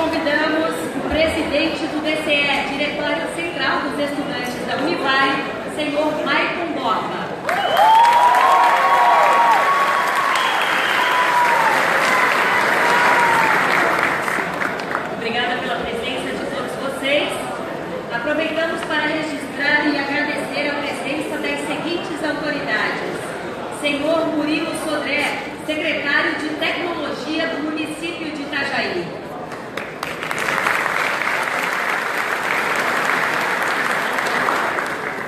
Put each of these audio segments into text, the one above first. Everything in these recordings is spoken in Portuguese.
convidamos o presidente do DCE, Diretório Central dos Estudantes da Univale, senhor Maicon Borba. Obrigada pela presença de todos vocês. Aproveitamos para registrar e agradecer a presença das seguintes autoridades. Senhor Murilo Sodré, secretário de Tecnologia do município de Itajaí.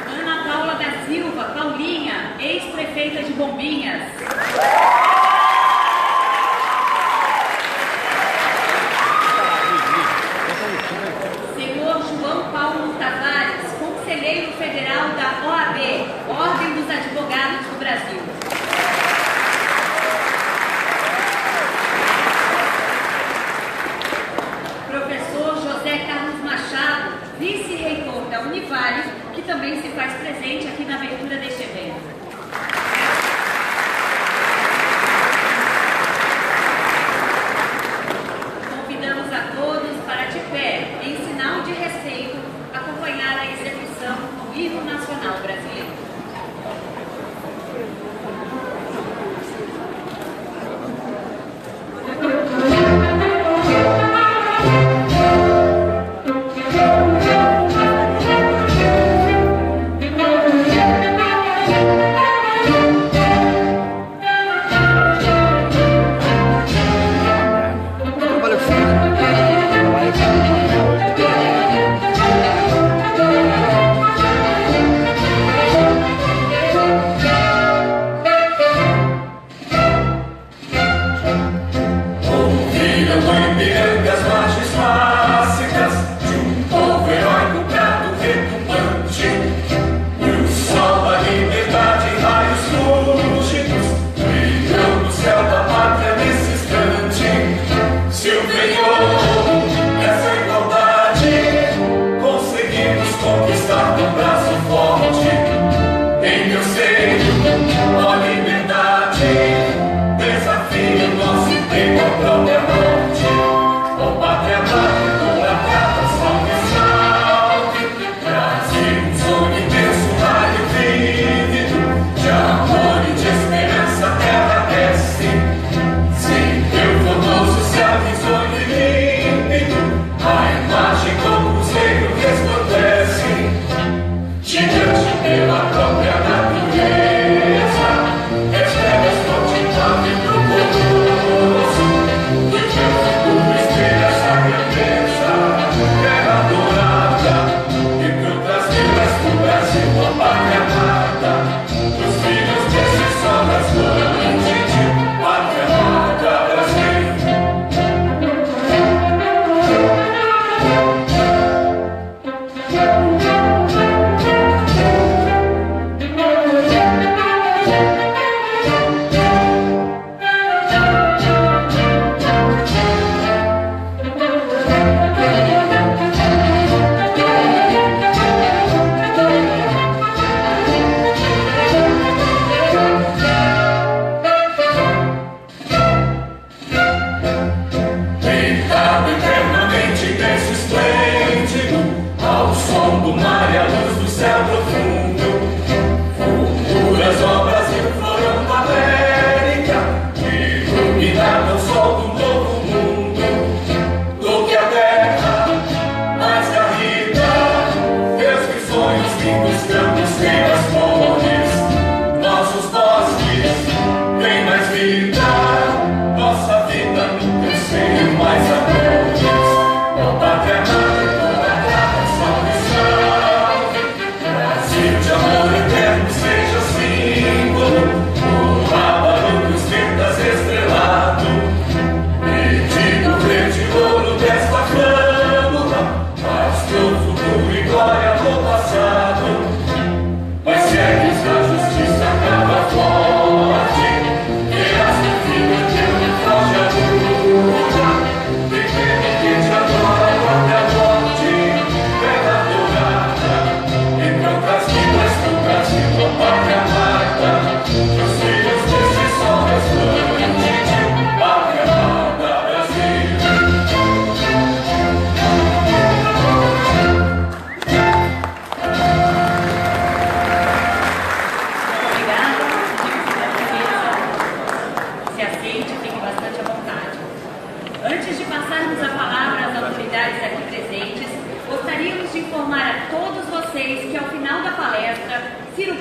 Ana Paula da Silva, Paulinha, ex-prefeita de Bombinhas. Senhor João Paulo Tavares, conselheiro federal da OAB, Ordem dos Advogados do Brasil. Professor José Carlos Machado, vice-reitor da Univale, que também se faz presente aqui na abertura deste evento. Convidamos a todos para, de pé, em sinal de respeito, acompanhar a execução do hino nacional brasileiro.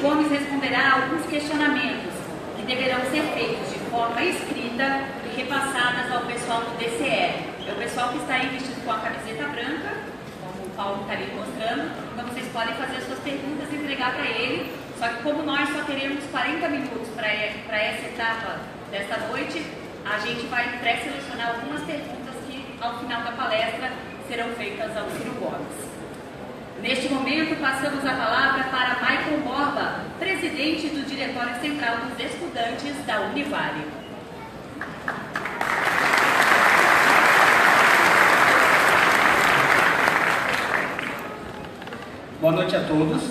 Gomes responderá a alguns questionamentos que deverão ser feitos de forma escrita e repassadas ao pessoal do DCE. É o pessoal que está aí vestido com a camiseta branca, como o Paulo está ali mostrando. Então vocês podem fazer as suas perguntas e entregar para ele. Só que como nós só teremos 40 minutos para essa etapa desta noite, a gente vai pré-selecionar algumas perguntas que ao final da palestra serão feitas ao Ciro Gomes. Neste momento, passamos a palavra para Michael Borba, presidente do Diretório Central dos Estudantes da Univale. Boa noite a todos.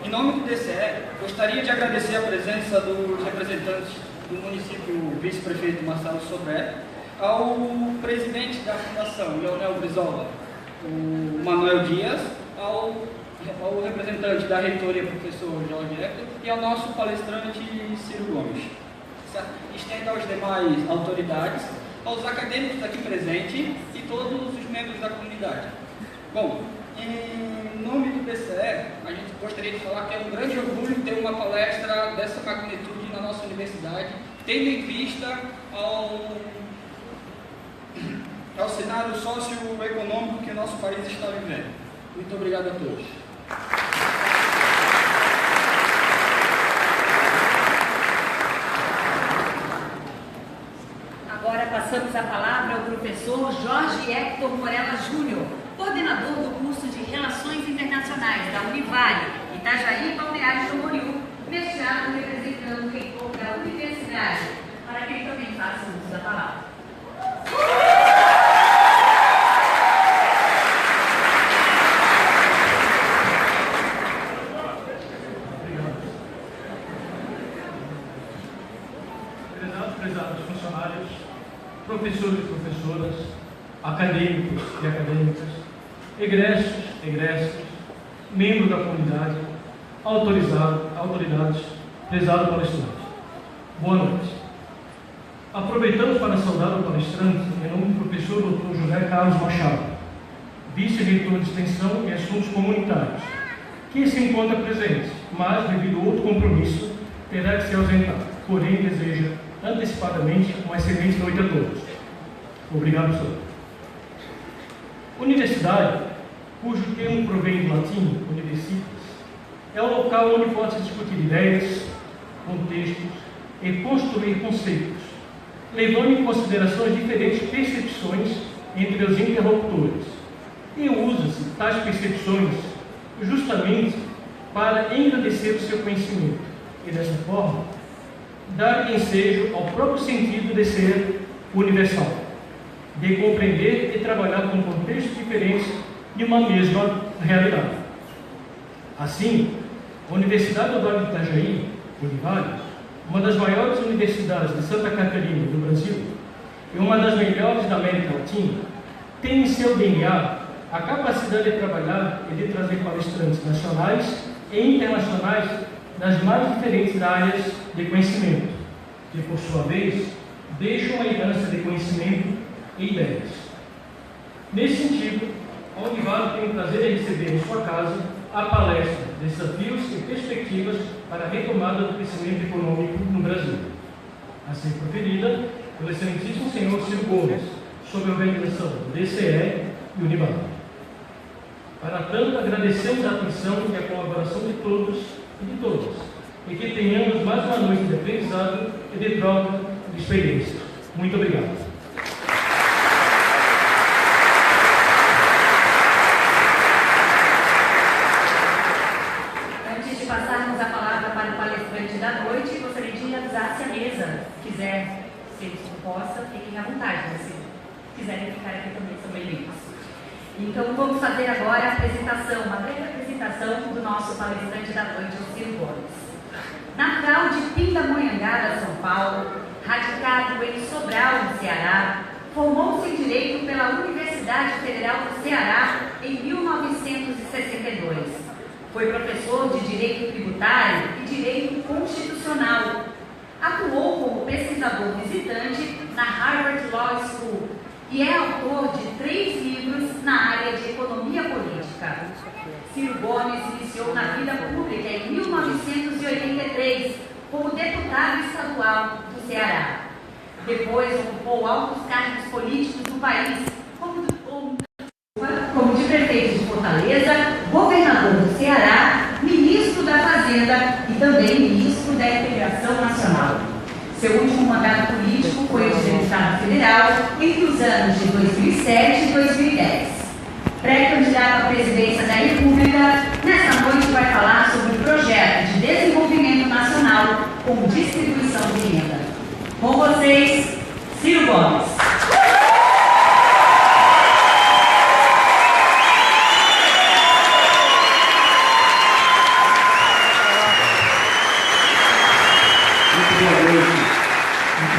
Em nome do DCE, gostaria de agradecer a presença dos representantes do município, vice-prefeito Marcelo Sodré, ao presidente da Fundação, Leonel Brizola, o Manuel Dias, ao representante da reitoria, professor Jorge Hector, e ao nosso palestrante Ciro Gomes. Estendo aos demais autoridades, aos acadêmicos aqui presentes e todos os membros da comunidade. Bom, em nome do DCE, a gente gostaria de falar que é um grande orgulho ter uma palestra dessa magnitude na nossa universidade, tendo em vista ao cenário socioeconômico que o nosso país está vivendo. Muito obrigado a todos. Agora passamos a palavra ao professor Jorge Hector Morella Júnior, coordenador do curso de Relações Internacionais da Univale, Itajaí, Balneário Camboriú, neste ato representando o reitor da universidade, para que ele também faça uso da palavra. Prezados funcionários, professores e professoras, acadêmicos e acadêmicas, egressos, egressas, membros da comunidade, autoridades, prezado palestrante. Boa noite. Aproveitamos para saudar o palestrante em nome do professor Dr. José Carlos Machado, vice-reitor de extensão e assuntos comunitários, que se encontra presente, mas devido a outro compromisso, terá que se ausentar, porém deseja antecipadamente uma excelente noite a todos. Obrigado, senhor. Universidade, cujo termo provém do latim universitas, é o local onde pode-se discutir ideias, contextos e construir conceitos, levando em consideração as diferentes percepções entre os interlocutores. E usa-se tais percepções justamente para engrandecer o seu conhecimento e, dessa forma, dar ensejo ao próprio sentido de ser universal, de compreender e trabalhar com contextos diferentes de uma mesma realidade. Assim, a Universidade do Vale do Itajaí, Univale, uma das maiores universidades de Santa Catarina do Brasil e uma das melhores da América Latina, tem em seu DNA a capacidade de trabalhar e de trazer palestrantes nacionais e internacionais das mais diferentes áreas de conhecimento, que, por sua vez, deixam uma herança de conhecimento e ideias. Nesse sentido, a Univale tem o prazer de receber em sua casa a palestra Desafios e Perspectivas para a Retomada do Crescimento Econômico no Brasil, a ser proferida pelo excelentíssimo senhor Ciro Gomes, sob a organização do DCE e Univale. Para tanto, agradecemos a atenção e a colaboração de todos e de todas, e que tenhamos mais uma noite de aprendizado e de troca de experiência. Muito obrigado. Antes de passarmos a palavra para o palestrante da noite, gostaria de avisar se a mesa quiser ser disposta, fiquem à vontade, mas se quiserem ficar aqui também são bem-vindos. Então, vamos fazer agora a apresentação, uma breve apresentação do nosso palestrante da noite, o Ciro Gomes. Natural de Pindamonhangaba, São Paulo, radicado em Sobral, no Ceará, formou-se em Direito pela Universidade Federal do Ceará em 1962. Foi professor de Direito Tributário e Direito Constitucional. Atuou como pesquisador visitante na Harvard Law School e é autor de 3 livros na área de economia política. política. Ciro Gomes iniciou na vida pública em 1983 como deputado estadual do Ceará. Depois ocupou altos cargos políticos do país, como de prefeito de Fortaleza, governador do Ceará, ministro da Fazenda e também ministro da Integração Nacional. Seu último mandato político foi de deputado federal entre os anos de 2007 e 2010. Pré-candidato à presidência da República, nessa noite vai falar sobre o projeto de desenvolvimento nacional com distribuição de renda. Com vocês, Ciro Gomes.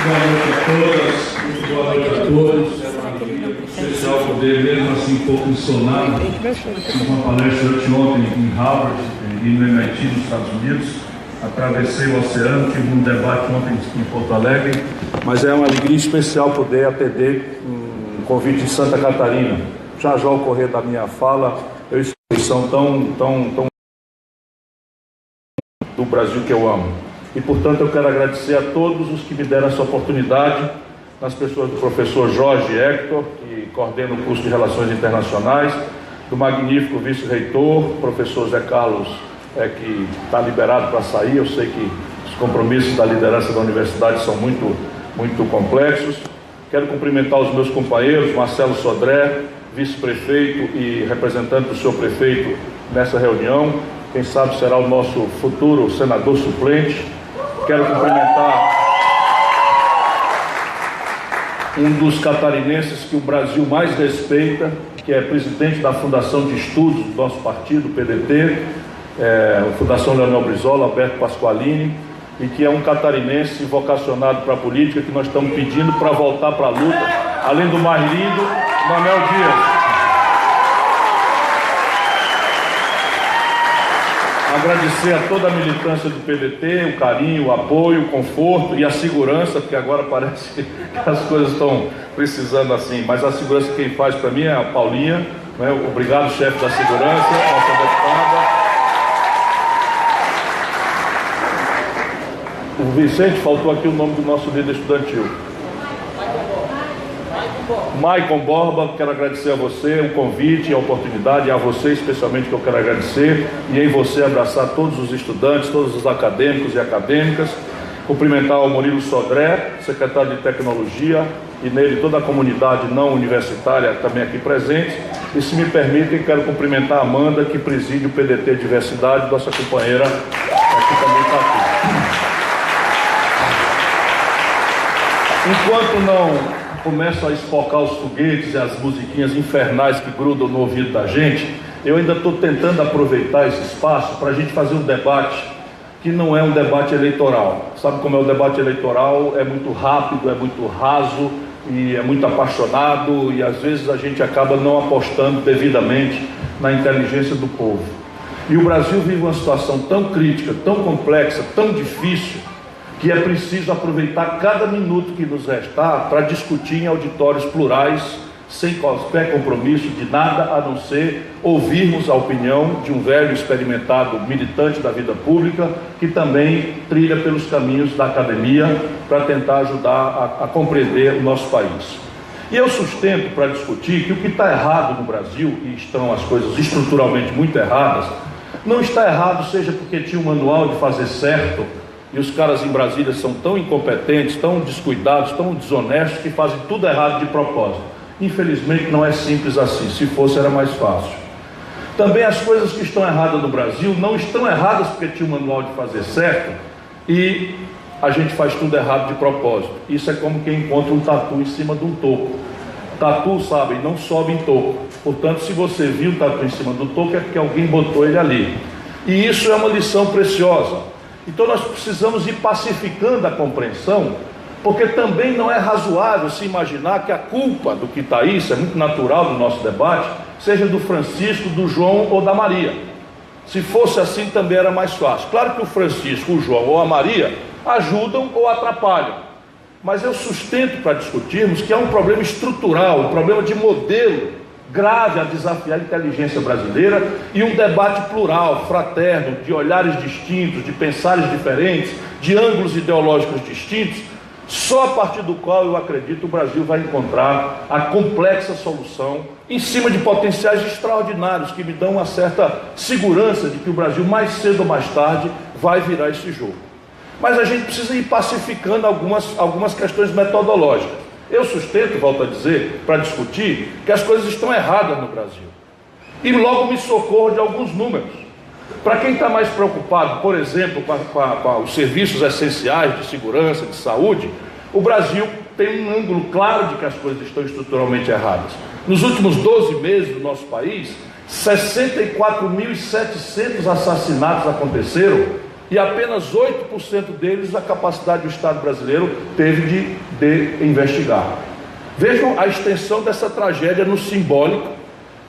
Boa noite a todas, muito boa noite a todos. É uma alegria especial poder, mesmo assim um pouco insonado, fiz uma palestra anteontem em Harvard e no MIT, nos Estados Unidos. Atravessei o oceano, tive um debate ontem em Porto Alegre, mas é uma alegria especial poder atender um convite de Santa Catarina. Já ao correr da minha fala, eu instituição tão do Brasil que eu amo. E, portanto, eu quero agradecer a todos os que me deram essa oportunidade, nas pessoas do professor Jorge Hector, que coordena o curso de Relações Internacionais, do magnífico vice-reitor, professor Zé Carlos, que está liberado para sair. Eu sei que os compromissos da liderança da universidade são muito complexos. Quero cumprimentar os meus companheiros, Marcelo Sodré, vice-prefeito e representante do seu prefeito nessa reunião. Quem sabe será o nosso futuro senador suplente. Quero cumprimentar um dos catarinenses que o Brasil mais respeita, que é presidente da Fundação de Estudos do nosso partido, o PDT, a Fundação Leonel Brizola, Alberto Pasqualini, e que é um catarinense vocacionado para a política, que nós estamos pedindo para voltar para a luta, além do mais lindo, Manuel Dias. Agradecer a toda a militância do PDT, o carinho, o apoio, o conforto e a segurança, porque agora parece que as coisas estão precisando assim, mas a segurança quem faz para mim é a Paulinha, né? Obrigado, chefe da segurança, nossa deputada. O Vicente, faltou aqui o nome do nosso líder estudantil. Maicon Borba, quero agradecer a você o convite e a oportunidade, e a você especialmente que eu quero agradecer, e em você abraçar todos os estudantes, todos os acadêmicos e acadêmicas, cumprimentar o Murilo Sodré, secretário de Tecnologia, e nele toda a comunidade não universitária também aqui presente, e se me permitem, quero cumprimentar a Amanda, que preside o PDT Diversidade, nossa companheira, que também está aqui. Enquanto não começam a espocar os foguetes e as musiquinhas infernais que grudam no ouvido da gente, eu ainda estou tentando aproveitar esse espaço para a gente fazer um debate que não é um debate eleitoral. Sabe como é o debate eleitoral? É muito rápido, é muito raso e é muito apaixonado, e às vezes a gente acaba não apostando devidamente na inteligência do povo. E o Brasil vive uma situação tão crítica, tão complexa, tão difícil, que é preciso aproveitar cada minuto que nos restar para discutir em auditórios plurais, sem qualquer compromisso de nada, a não ser ouvirmos a opinião de um velho experimentado militante da vida pública, que também trilha pelos caminhos da academia para tentar ajudar a compreender o nosso país. E eu sustento para discutir que o que está errado no Brasil, e estão as coisas estruturalmente muito erradas, não está errado seja porque tinha um manual de fazer certo, e os caras em Brasília são tão incompetentes, tão descuidados, tão desonestos, que fazem tudo errado de propósito. Infelizmente não é simples assim, se fosse era mais fácil. Também as coisas que estão erradas no Brasil não estão erradas porque tinha um manual de fazer certo e a gente faz tudo errado de propósito. Isso é como quem encontra um tatu em cima de um toco. Tatu, sabem, não sobe em toco. Portanto, se você viu o tatu em cima do toco, é porque alguém botou ele ali. E isso é uma lição preciosa. Então nós precisamos ir pacificando a compreensão, porque também não é razoável se imaginar que a culpa do que está aí, isso é muito natural no nosso debate, seja do Francisco, do João ou da Maria. Se fosse assim também era mais fácil. Claro que o Francisco, o João ou a Maria ajudam ou atrapalham, mas eu sustento para discutirmos que é um problema estrutural, um problema de modelo grave a desafiar a inteligência brasileira, e um debate plural, fraterno, de olhares distintos, de pensares diferentes, de ângulos ideológicos distintos, só a partir do qual eu acredito o Brasil vai encontrar a complexa solução em cima de potenciais extraordinários que me dão uma certa segurança de que o Brasil mais cedo ou mais tarde vai virar esse jogo. Mas a gente precisa ir pacificando algumas questões metodológicas. Eu sustento, volto a dizer, para discutir, que as coisas estão erradas no Brasil. E logo me socorro de alguns números. Para quem está mais preocupado, por exemplo, com os serviços essenciais de segurança, de saúde, o Brasil tem um ângulo claro de que as coisas estão estruturalmente erradas. Nos últimos 12 meses do nosso país, 64.700 assassinatos aconteceram, e apenas 8% deles a capacidade do Estado brasileiro teve de investigar. Vejam a extensão dessa tragédia no simbólico,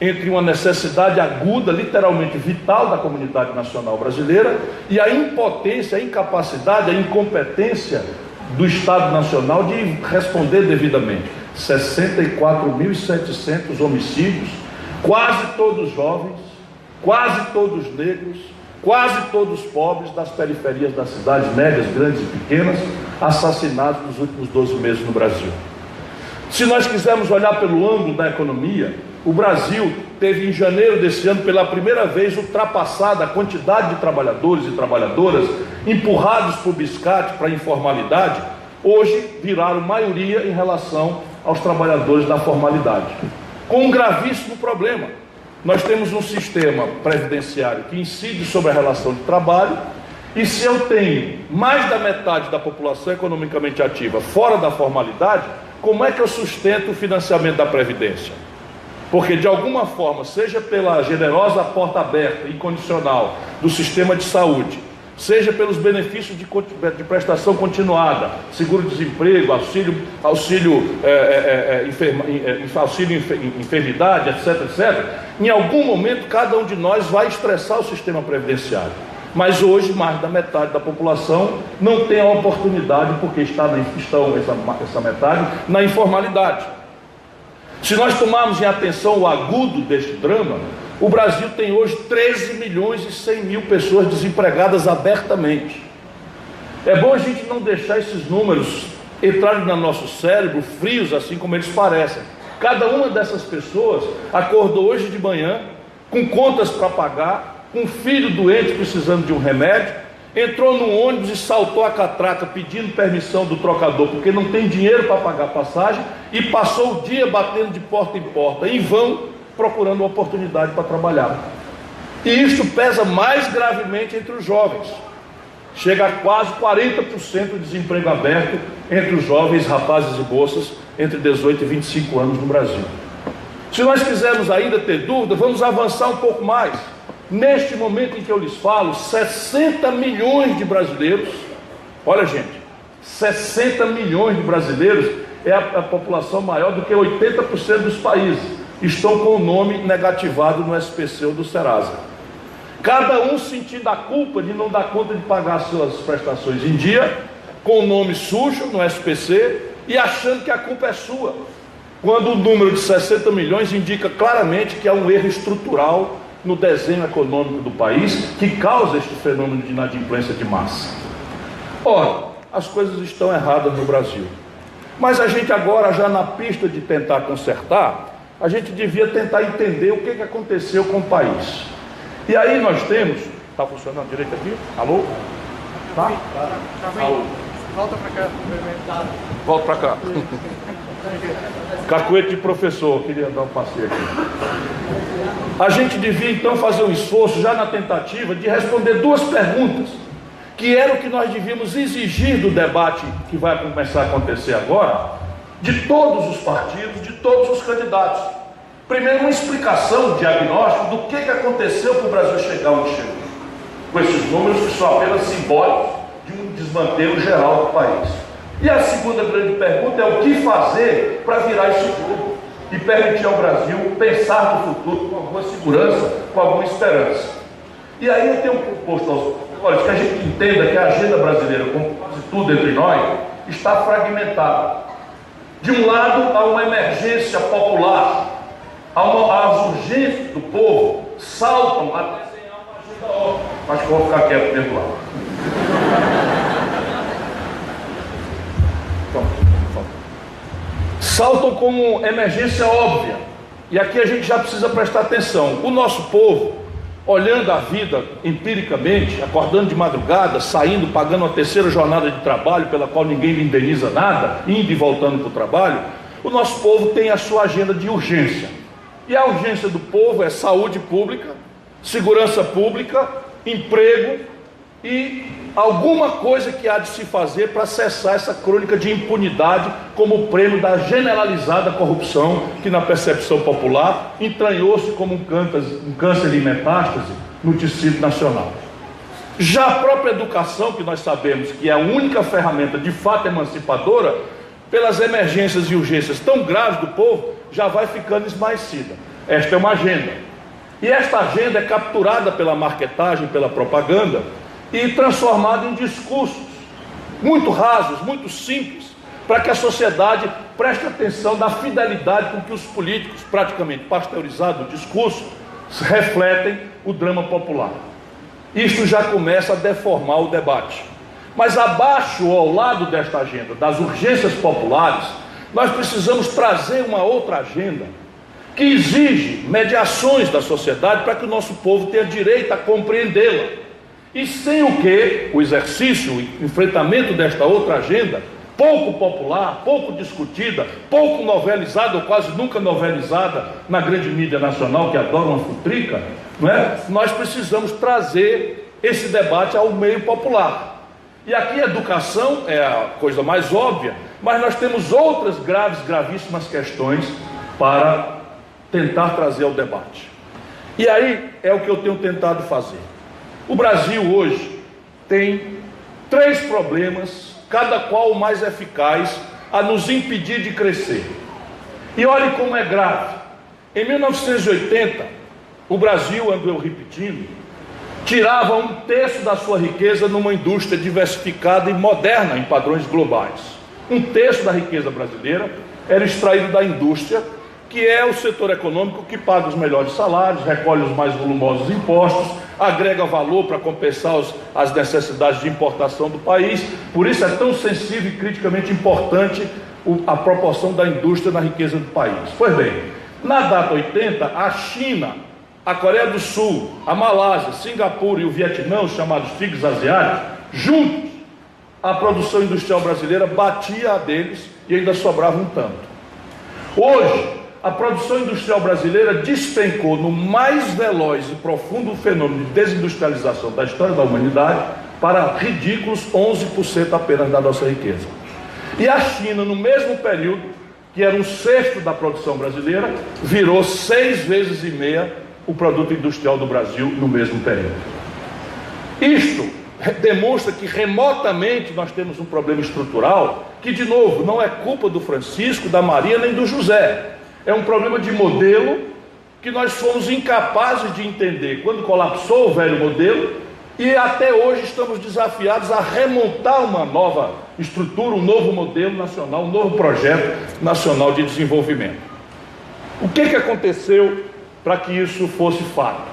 entre uma necessidade aguda, literalmente vital da comunidade nacional brasileira, e a impotência, a incapacidade, a incompetência do Estado Nacional de responder devidamente. 64.700 homicídios, quase todos jovens, quase todos negros, quase todos pobres das periferias das cidades médias, grandes e pequenas, assassinados nos últimos 12 meses no Brasil. Se nós quisermos olhar pelo ângulo da economia, o Brasil teve em janeiro desse ano, pela primeira vez, ultrapassada a quantidade de trabalhadores e trabalhadoras empurrados por biscate para a informalidade, hoje viraram maioria em relação aos trabalhadores da formalidade. Com um gravíssimo problema. Nós temos um sistema previdenciário que incide sobre a relação de trabalho, e se eu tenho mais da metade da população economicamente ativa fora da formalidade, como é que eu sustento o financiamento da Previdência? Porque de alguma forma, seja pela generosa porta aberta e incondicional do sistema de saúde, seja pelos benefícios de prestação continuada, seguro-desemprego, auxílio enfermidade, etc., em algum momento cada um de nós vai estressar o sistema previdenciário. Mas hoje mais da metade da população não tem a oportunidade, porque essa metade na informalidade. Se nós tomarmos em atenção o agudo deste drama, o Brasil tem hoje 13.100.000 pessoas desempregadas abertamente. É bom a gente não deixar esses números entrarem no nosso cérebro frios, assim como eles parecem. Cada uma dessas pessoas acordou hoje de manhã com contas para pagar, com um filho doente precisando de um remédio, entrou num ônibus e saltou a catraca pedindo permissão do trocador porque não tem dinheiro para pagar a passagem, e passou o dia batendo de porta em porta, em vão, procurando uma oportunidade para trabalhar. E isso pesa mais gravemente entre os jovens. Chega a quase 40% de desemprego aberto entre os jovens, rapazes e moças entre 18 e 25 anos no Brasil. Se nós quisermos ainda ter dúvida, vamos avançar um pouco mais. Neste momento em que eu lhes falo, 60 milhões de brasileiros, olha gente, 60 milhões de brasileiros é a população maior do que 80% dos países, estão com o nome negativado no SPC ou do Serasa. Cada um sentindo a culpa de não dar conta de pagar suas prestações em dia, com o nome sujo no SPC e achando que a culpa é sua, quando o número de 60 milhões indica claramente que há um erro estrutural no desenho econômico do país que causa este fenômeno de inadimplência de massa. Ora, as coisas estão erradas no Brasil, mas a gente agora, já na pista de tentar consertar, a gente devia tentar entender o que aconteceu com o país. E aí nós temos... Está funcionando direito aqui? Alô? Tá? Alô? Volta para cá. Volta para cá. Cacuete de professor, queria dar um passeio aqui. A gente devia então fazer um esforço, já na tentativa de responder duas perguntas, que era o que nós devíamos exigir do debate que vai começar a acontecer agora, de todos os partidos, de todos os candidatos. Primeiro, uma explicação, um diagnóstico do que aconteceu para o Brasil chegar onde chegou, com esses números que são apenas simbólicos de um desmantelo geral do país. E a segunda grande pergunta é o que fazer para virar isso tudo e permitir ao Brasil pensar no futuro com alguma segurança, com alguma esperança. E aí eu tenho proposto aos olhos que a gente entenda que a agenda brasileira, como quase tudo entre nós, está fragmentada. De um lado, há uma emergência popular as urgências do povo saltam a desenhar uma agenda óbvia. Acho que eu vou ficar quieto dentro lá. Saltam como emergência óbvia. E aqui a gente já precisa prestar atenção. O nosso povo, olhando a vida empiricamente, acordando de madrugada, saindo, pagando uma terceira jornada de trabalho, pela qual ninguém lhe indeniza nada, indo e voltando para o trabalho, o nosso povo tem a sua agenda de urgência. E a urgência do povo é saúde pública, segurança pública, emprego e alguma coisa que há de se fazer para cessar essa crônica de impunidade como prêmio da generalizada corrupção que, na percepção popular, entranhou-se como um câncer de metástase no tecido nacional. Já a própria educação, que nós sabemos que é a única ferramenta de fato emancipadora, pelas emergências e urgências tão graves do povo, já vai ficando esmaecida. Esta é uma agenda. E esta agenda é capturada pela marketagem, pela propaganda, e transformada em discursos muito rasos, muito simples, para que a sociedade preste atenção na fidelidade com que os políticos, praticamente pasteurizados o discurso, refletem o drama popular. Isto já começa a deformar o debate. Mas abaixo ou ao lado desta agenda, das urgências populares, nós precisamos trazer uma outra agenda que exige mediações da sociedade para que o nosso povo tenha direito a compreendê-la. E sem o que o exercício, o enfrentamento desta outra agenda, pouco popular, pouco discutida, pouco novelizada ou quase nunca novelizada na grande mídia nacional, que adora uma futrica, não é? Nós precisamos trazer esse debate ao meio popular. E aqui a educação é a coisa mais óbvia, mas nós temos outras gravíssimas questões para tentar trazer ao debate. E aí é o que eu tenho tentado fazer. O Brasil hoje tem 3 problemas, cada qual o mais eficaz a nos impedir de crescer. E olhe como é grave. Em 1980, o Brasil, ando eu repetindo, tirava 1/3 da sua riqueza numa indústria diversificada e moderna em padrões globais. 1/3 da riqueza brasileira era extraído da indústria, que é o setor econômico que paga os melhores salários, recolhe os mais volumosos impostos, agrega valor para compensar as necessidades de importação do país. Por isso é tão sensível e criticamente importante a proporção da indústria na riqueza do país. Pois bem, na data 80, a China, a Coreia do Sul, a Malásia, Singapura e o Vietnã, os chamados tigres asiáticos, juntos, a produção industrial brasileira batia a deles e ainda sobrava um tanto. Hoje, a produção industrial brasileira despencou no mais veloz e profundo fenômeno de desindustrialização da história da humanidade para ridículos 11% apenas da nossa riqueza. E a China, no mesmo período, que era 1/6 da produção brasileira, virou 6,5 vezes o produto industrial do Brasil no mesmo período. Isto demonstra que remotamente nós temos um problema estrutural que, de novo, não é culpa do Francisco, da Maria nem do José. É um problema de modelo que nós fomos incapazes de entender quando colapsou o velho modelo e até hoje estamos desafiados a remontar uma nova estrutura, um novo modelo nacional, um novo projeto nacional de desenvolvimento. O que aconteceu para que isso fosse fato?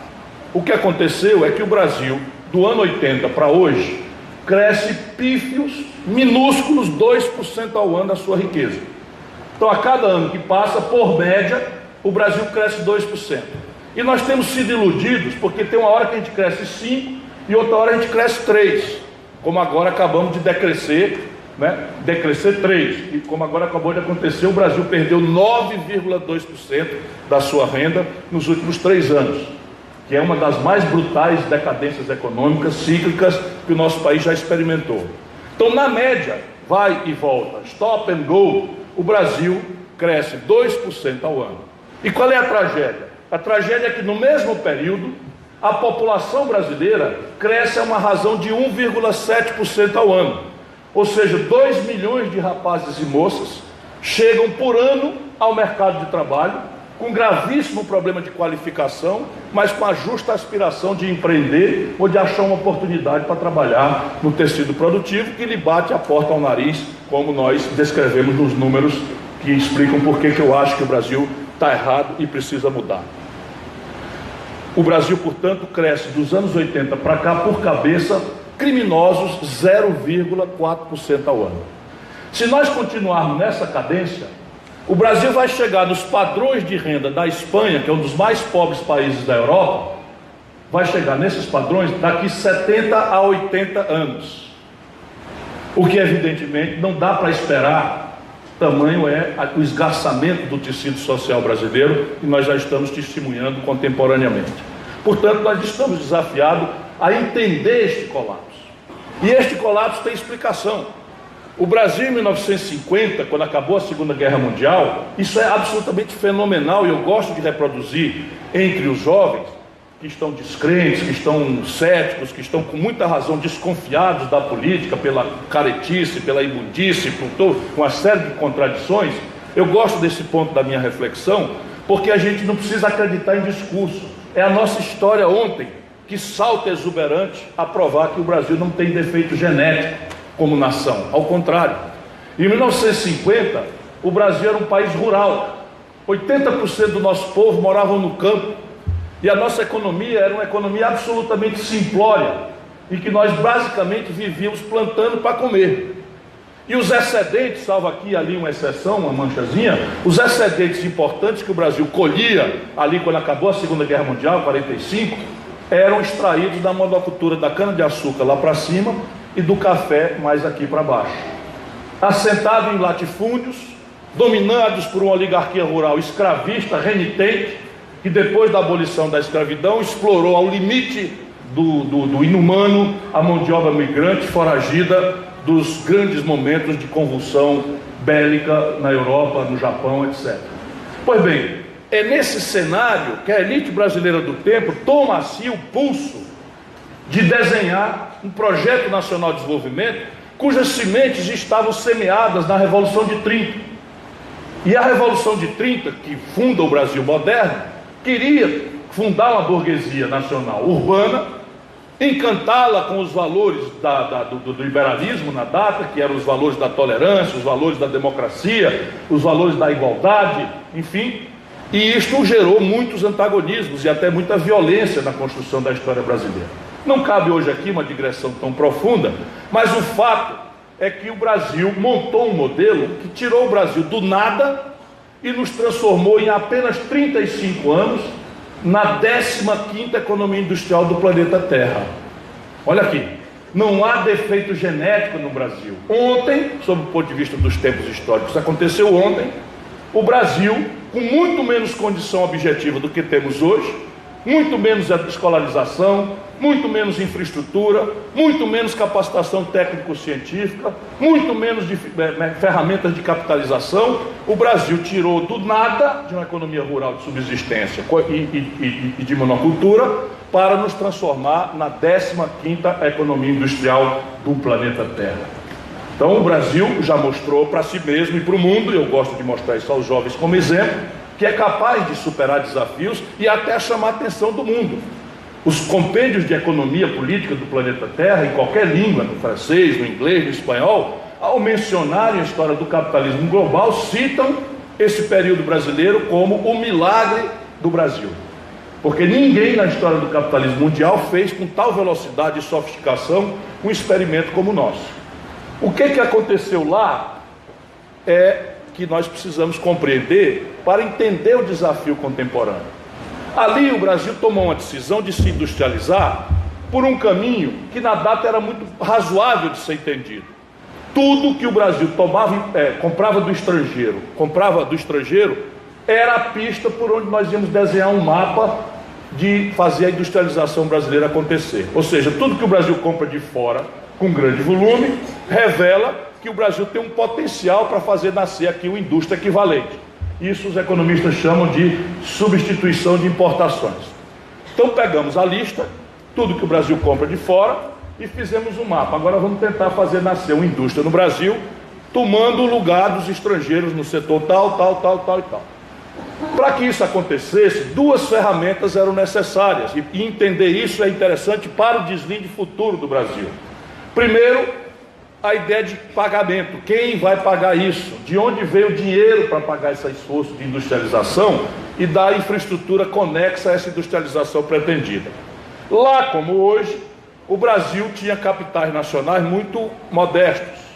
O que aconteceu é que o Brasil, do ano 80 para hoje, cresce pífios, minúsculos 2% ao ano da sua riqueza. Então, a cada ano que passa, por média, o Brasil cresce 2%. E nós temos sido iludidos, porque tem uma hora que a gente cresce 5% e outra hora a gente cresce 3%. Como agora acabamos de decrescer, né? Decrescer 3%. E como agora acabou de acontecer, o Brasil perdeu 9,2% da sua renda nos últimos 3 anos. Que é uma das mais brutais decadências econômicas, cíclicas, que o nosso país já experimentou. Então, na média, vai e volta, stop and go, o Brasil cresce 2% ao ano. E qual é a tragédia? A tragédia é que no mesmo período, a população brasileira cresce a uma razão de 1,7% ao ano. Ou seja, 2 milhões de rapazes e moças chegam por ano ao mercado de trabalho, com gravíssimo problema de qualificação, mas com a justa aspiração de empreender ou de achar uma oportunidade para trabalhar no tecido produtivo que lhe bate a porta ao nariz, como nós descrevemos nos números que explicam por que eu acho que o Brasil está errado e precisa mudar. O Brasil, portanto, cresce dos anos 80 para cá, por cabeça, criminosos 0,4% ao ano. Se nós continuarmos nessa cadência, o Brasil vai chegar nos padrões de renda da Espanha, que é um dos mais pobres países da Europa, vai chegar nesses padrões daqui 70 a 80 anos. O que, evidentemente, não dá para esperar, tamanho é o esgarçamento do tecido social brasileiro, e nós já estamos testemunhando contemporaneamente. Portanto, nós estamos desafiados a entender este colapso. E este colapso tem explicação. O Brasil, em 1950, quando acabou a Segunda Guerra Mundial, isso é absolutamente fenomenal, e eu gosto de reproduzir entre os jovens, que estão descrentes, que estão céticos, que estão com muita razão desconfiados da política, pela caretice, pela imundície, por uma série de contradições. Eu gosto desse ponto da minha reflexão, porque a gente não precisa acreditar em discurso. É a nossa história ontem que salta exuberante a provar que o Brasil não tem defeito genético como nação. Ao contrário, em 1950, o Brasil era um país rural. 80% do nosso povo moravam no campo. E a nossa economia era uma economia absolutamente simplória, em que nós basicamente vivíamos plantando para comer. E os excedentes, salvo aqui e ali uma exceção, uma manchazinha, os excedentes importantes que o Brasil colhia ali quando acabou a Segunda Guerra Mundial, 45, eram extraídos da monocultura da cana-de-açúcar lá para cima e do café mais aqui para baixo. Assentado em latifúndios, dominados por uma oligarquia rural escravista, renitente, que depois da abolição da escravidão explorou ao limite do inumano a mão de obra migrante foragida dos grandes momentos de convulsão bélica na Europa, no Japão, etc. Pois bem, é nesse cenário que a elite brasileira do tempo toma a si o pulso de desenhar um projeto nacional de desenvolvimento cujas sementes estavam semeadas na Revolução de 30. E a Revolução de 30, que funda o Brasil moderno, queria fundar uma burguesia nacional urbana, encantá-la com os valores do liberalismo na data, que eram os valores da tolerância, os valores da democracia, os valores da igualdade, enfim. E isto gerou muitos antagonismos e até muita violência na construção da história brasileira. Não cabe hoje aqui uma digressão tão profunda, mas o fato é que o Brasil montou um modelo que tirou o Brasil do nada e nos transformou em apenas 35 anos na 15ª economia industrial do planeta Terra. Olha aqui, não há defeito genético no Brasil. Ontem, sob o ponto de vista dos tempos históricos, aconteceu ontem, o Brasil, com muito menos condição objetiva do que temos hoje, muito menos escolarização, muito menos infraestrutura, muito menos capacitação técnico-científica, muito menos ferramentas de capitalização. O Brasil tirou do nada de uma economia rural de subsistência e de monocultura para nos transformar na 15ª economia industrial do planeta Terra. Então o Brasil já mostrou para si mesmo e para o mundo, e eu gosto de mostrar isso aos jovens como exemplo, que é capaz de superar desafios e até chamar a atenção do mundo. Os compêndios de economia política do planeta Terra, em qualquer língua, no francês, no inglês, no espanhol, ao mencionarem a história do capitalismo global, citam esse período brasileiro como o milagre do Brasil. Porque ninguém na história do capitalismo mundial fez com tal velocidade e sofisticação um experimento como o nosso. O que aconteceu lá é que nós precisamos compreender para entender o desafio contemporâneo. Ali o Brasil tomou uma decisão de se industrializar por um caminho que na data era muito razoável de ser entendido. Tudo que o Brasil comprava do estrangeiro, era a pista por onde nós íamos desenhar um mapa de fazer a industrialização brasileira acontecer. Ou seja, tudo que o Brasil compra de fora, com grande volume, revela que o Brasil tem um potencial para fazer nascer aqui uma indústria equivalente. Isso os economistas chamam de substituição de importações. Então pegamos a lista, tudo que o Brasil compra de fora, e fizemos um mapa. Agora vamos tentar fazer nascer uma indústria no Brasil, tomando o lugar dos estrangeiros no setor tal. Para que isso acontecesse, duas ferramentas eram necessárias, e entender isso é interessante para o deslinde futuro do Brasil. Primeiro, a ideia de pagamento. Quem vai pagar isso? De onde veio o dinheiro para pagar esse esforço de industrialização e da infraestrutura conexa a essa industrialização pretendida? Lá como hoje, o Brasil tinha capitais nacionais muito modestos.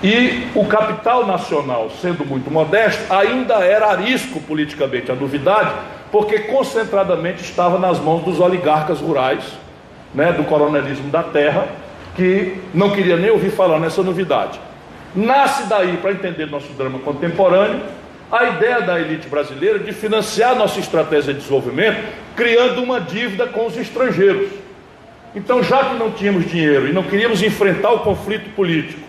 E o capital nacional, sendo muito modesto, ainda era arisco politicamente a novidade, porque concentradamente estava nas mãos dos oligarcas rurais, do coronelismo da terra, que não queria nem ouvir falar nessa novidade. Nasce daí, para entender nosso drama contemporâneo, a ideia da elite brasileira de financiar nossa estratégia de desenvolvimento, criando uma dívida com os estrangeiros. Então, já que não tínhamos dinheiro e não queríamos enfrentar o conflito político,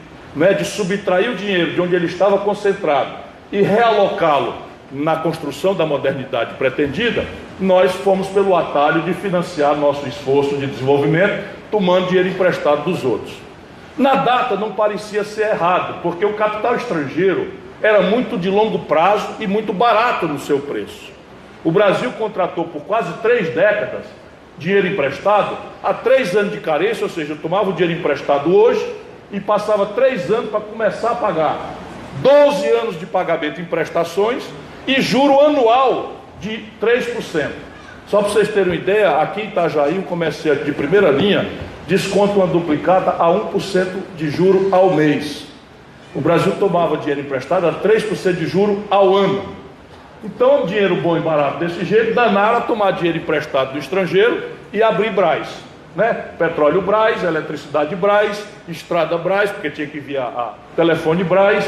de subtrair o dinheiro de onde ele estava concentrado e realocá-lo na construção da modernidade pretendida, nós fomos pelo atalho de financiar nosso esforço de desenvolvimento, tomando dinheiro emprestado dos outros. Na data não parecia ser errado, porque o capital estrangeiro era muito de longo prazo e muito barato no seu preço. O Brasil contratou por quase 3 décadas dinheiro emprestado a 3 anos de carência, ou seja, eu tomava o dinheiro emprestado hoje e passava 3 anos para começar a pagar. 12 anos de pagamento em prestações e juro anual de 3%. Só para vocês terem uma ideia, aqui em Itajaí, um comerciante de primeira linha desconta uma duplicata a 1% de juro ao mês. O Brasil tomava dinheiro emprestado a 3% de juro ao ano. Então, dinheiro bom e barato desse jeito, danaram a tomar dinheiro emprestado do estrangeiro e abrir Brás. Petróleo Brás, eletricidade Brás, estrada Brás, porque tinha que enviar telefone Brás,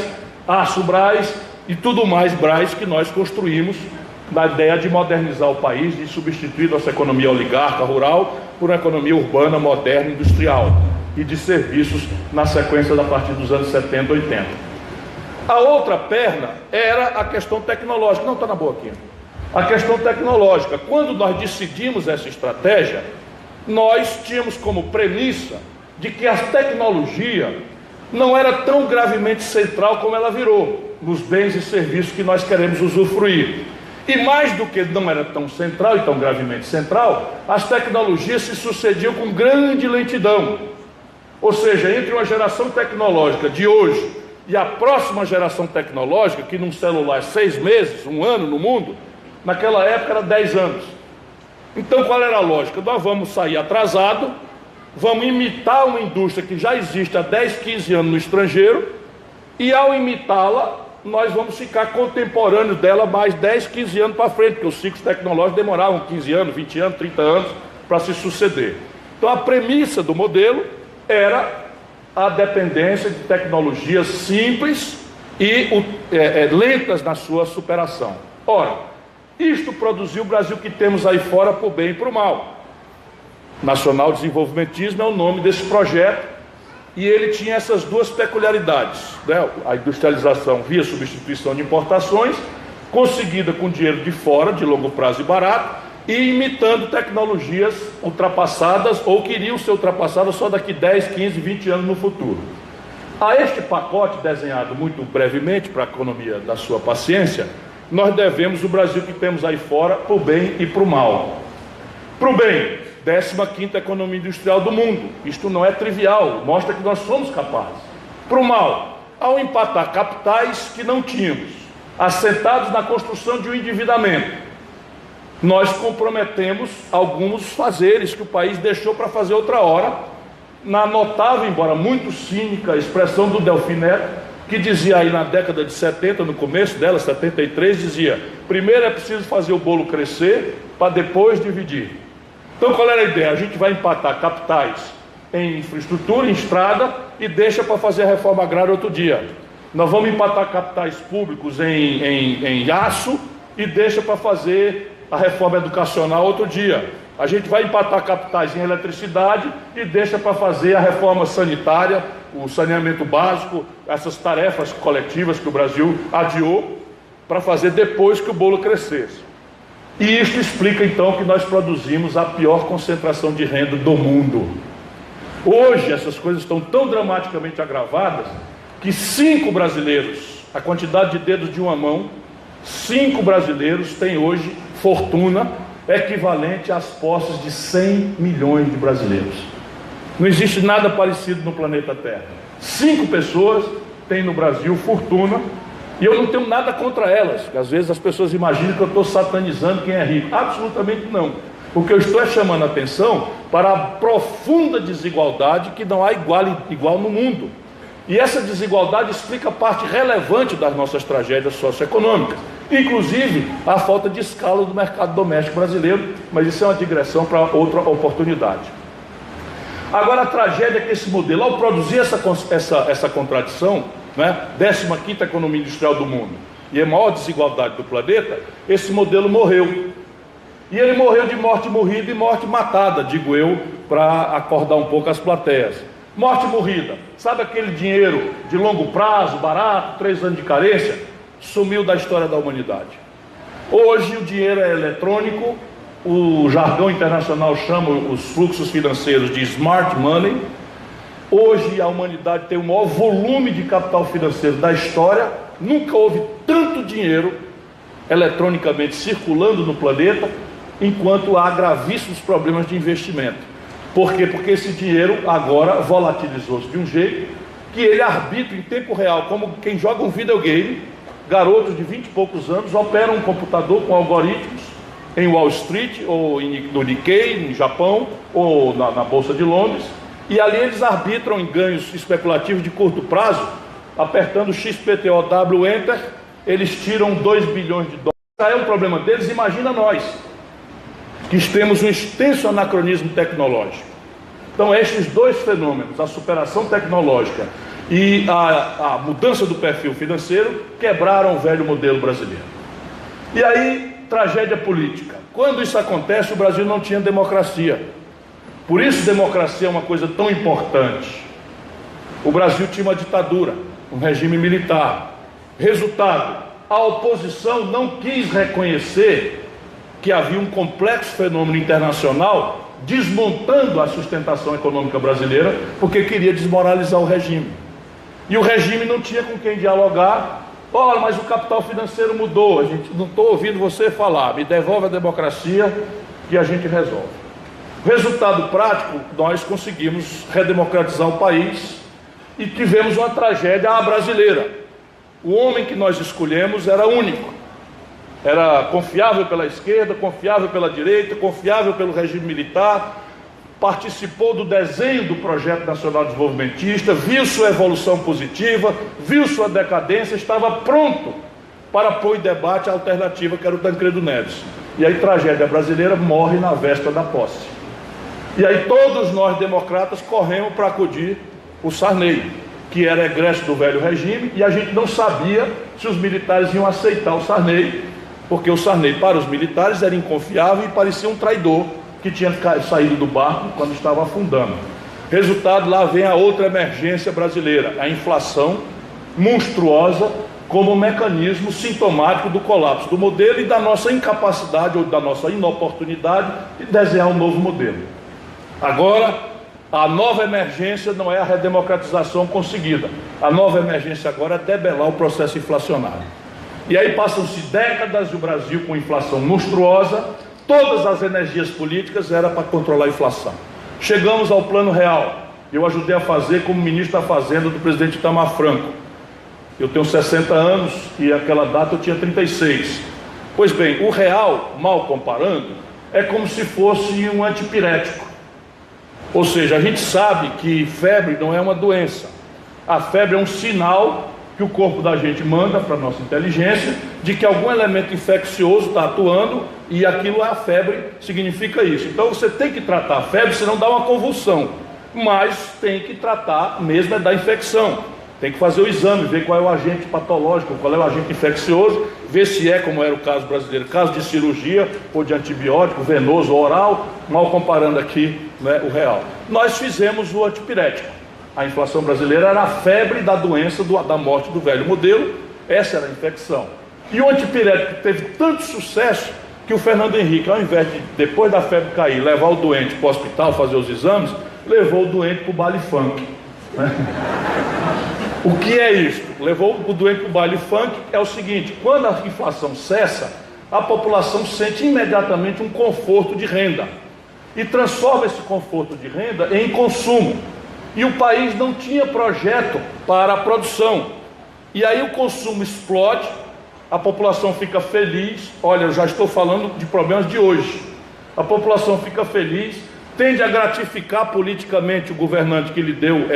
aço Brás e tudo mais Brás que nós construímos na ideia de modernizar o país, de substituir nossa economia oligarca rural por uma economia urbana, moderna, industrial e de serviços na sequência da partir dos anos 70, 80. A outra perna era a questão tecnológica. Não, está na boa aqui. A questão tecnológica. Quando nós decidimos essa estratégia, nós tínhamos como premissa de que a tecnologia não era tão gravemente central como ela virou nos bens e serviços que nós queremos usufruir. E mais do que não era tão central e tão gravemente central, as tecnologias se sucediam com grande lentidão. Ou seja, entre uma geração tecnológica de hoje e a próxima geração tecnológica, que num celular é 6 meses, 1 ano no mundo, naquela época era 10 anos. Então qual era a lógica? Nós vamos sair atrasado, vamos imitar uma indústria que já existe há 10, 15 anos no estrangeiro, e ao imitá-la, nós vamos ficar contemporâneos dela mais 10, 15 anos para frente, porque os ciclos tecnológicos demoravam 15 anos, 20 anos, 30 anos para se suceder. Então a premissa do modelo era a dependência de tecnologias simples e lentas na sua superação. Ora, isto produziu o Brasil que temos aí fora por bem e por mal. Nacional Desenvolvimentismo é o nome desse projeto, e ele tinha essas duas peculiaridades, a industrialização via substituição de importações, conseguida com dinheiro de fora, de longo prazo e barato, e imitando tecnologias ultrapassadas ou que iriam ser ultrapassadas só daqui 10, 15, 20 anos no futuro. A este pacote, desenhado muito brevemente para a economia da sua paciência, nós devemos o Brasil que temos aí fora para o bem e para o mal. Para o bem, 15ª economia industrial do mundo. Isto não é trivial, mostra que nós somos capazes. Para o mal, ao empatar capitais que não tínhamos, assentados na construção de um endividamento, nós comprometemos alguns fazeres que o país deixou para fazer outra hora, na notável, embora muito cínica, expressão do Delfim Neto, que dizia aí na década de 70, no começo dela, 73, dizia: primeiro é preciso fazer o bolo crescer para depois dividir. Então qual era a ideia? A gente vai empatar capitais em infraestrutura, em estrada, e deixa para fazer a reforma agrária outro dia. Nós vamos empatar capitais públicos em aço e deixa para fazer a reforma educacional outro dia. A gente vai empatar capitais em eletricidade e deixa para fazer a reforma sanitária, o saneamento básico, essas tarefas coletivas que o Brasil adiou para fazer depois que o bolo crescesse. E isso explica então que nós produzimos a pior concentração de renda do mundo. Hoje essas coisas estão tão dramaticamente agravadas que 5 brasileiros, a quantidade de dedos de uma mão, 5 brasileiros têm hoje fortuna equivalente às posses de 100 milhões de brasileiros. Não existe nada parecido no planeta Terra. 5 pessoas têm no Brasil fortuna, e eu não tenho nada contra elas, porque às vezes as pessoas imaginam que eu estou satanizando quem é rico. Absolutamente não. O que eu estou é chamando a atenção para a profunda desigualdade que não há igual no mundo. E essa desigualdade explica parte relevante das nossas tragédias socioeconômicas, inclusive a falta de escala do mercado doméstico brasileiro, mas isso é uma digressão para outra oportunidade. Agora, a tragédia é que esse modelo, ao produzir essa contradição, né, 15ª economia industrial do mundo e a maior desigualdade do planeta, esse modelo morreu. E ele morreu de morte morrida e morte matada, digo eu, para acordar um pouco as plateias. Morte morrida, sabe aquele dinheiro de longo prazo, barato, 3 anos de carência? Sumiu da história da humanidade. Hoje o dinheiro é eletrônico, o jargão internacional chama os fluxos financeiros de smart money. Hoje a humanidade tem o maior volume de capital financeiro da história, nunca houve tanto dinheiro eletronicamente circulando no planeta, enquanto há gravíssimos problemas de investimento. Por quê? Porque esse dinheiro agora volatilizou-se de um jeito que ele arbitra em tempo real, como quem joga um videogame. Garotos de 20 e poucos anos operam um computador com algoritmos em Wall Street, ou no Nikkei, no Japão, ou na Bolsa de Londres, e ali eles arbitram em ganhos especulativos de curto prazo, apertando XPTOW Enter, eles tiram 2 bilhões de dólares. Já é um problema deles, imagina nós, que temos um extenso anacronismo tecnológico. Então, estes 2 fenômenos, a superação tecnológica e a mudança do perfil financeiro, quebraram o velho modelo brasileiro. E aí, tragédia política. Quando isso acontece, o Brasil não tinha democracia. Por isso, democracia é uma coisa tão importante. O Brasil tinha uma ditadura, um regime militar. Resultado, a oposição não quis reconhecer que havia um complexo fenômeno internacional desmontando a sustentação econômica brasileira, porque queria desmoralizar o regime. E o regime não tinha com quem dialogar. Olha, mas o capital financeiro mudou, a gente não estou ouvindo você falar, me devolve a democracia que a gente resolve. Resultado prático, nós conseguimos redemocratizar o país e tivemos uma tragédia à brasileira. O homem que nós escolhemos era único. Era confiável pela esquerda, confiável pela direita, confiável pelo regime militar, participou do desenho do Projeto Nacional Desenvolvimentista, viu sua evolução positiva, viu sua decadência, estava pronto para pôr em debate a alternativa que era o Tancredo Neves. E aí, tragédia brasileira, morre na véspera da posse. E aí todos nós democratas corremos para acudir o Sarney, que era egresso do velho regime, e a gente não sabia se os militares iam aceitar o Sarney, porque o Sarney, para os militares, era inconfiável e parecia um traidor que tinha saído do barco quando estava afundando. Resultado, lá vem a outra emergência brasileira, a inflação monstruosa como mecanismo sintomático do colapso do modelo e da nossa incapacidade ou da nossa inoportunidade de desenhar um novo modelo. Agora, a nova emergência não é a redemocratização conseguida. A nova emergência agora é debelar o processo inflacionário. E aí passam-se décadas e o Brasil com inflação monstruosa. Todas as energias políticas eram para controlar a inflação. Chegamos ao Plano Real. Eu ajudei a fazer como ministro da Fazenda do presidente Itamar Franco. Eu tenho 60 anos e naquela data eu tinha 36. Pois bem, o real, mal comparando, é como se fosse um antipirético. Ou seja, a gente sabe que febre não é uma doença. A febre é um sinal que o corpo da gente manda para a nossa inteligência de que algum elemento infeccioso está atuando e aquilo, a febre, significa isso. Então você tem que tratar a febre, senão dá uma convulsão. Mas tem que tratar mesmo é da infecção. Tem que fazer o exame, ver qual é o agente patológico, qual é o agente infeccioso, ver se é, como era o caso brasileiro, caso de cirurgia ou de antibiótico, venoso ou oral, mal comparando aqui, né, o real. Nós fizemos o antipirético. A inflação brasileira era a febre da doença, da morte do velho modelo, essa era a infecção. E o antipirético teve tanto sucesso que o Fernando Henrique, ao invés de, depois da febre cair, levar o doente para o hospital, fazer os exames, levou o doente para o baile funk. Né? O que é isso? Levou o doente para o baile funk é o seguinte: quando a inflação cessa, a população sente imediatamente um conforto de renda. e transforma esse conforto de renda em consumo. E o país não tinha projeto para a produção. E aí o consumo explode, a população fica feliz. Olha, eu já estou falando de problemas de hoje. A população fica feliz, tende a gratificar politicamente o governante que lhe deu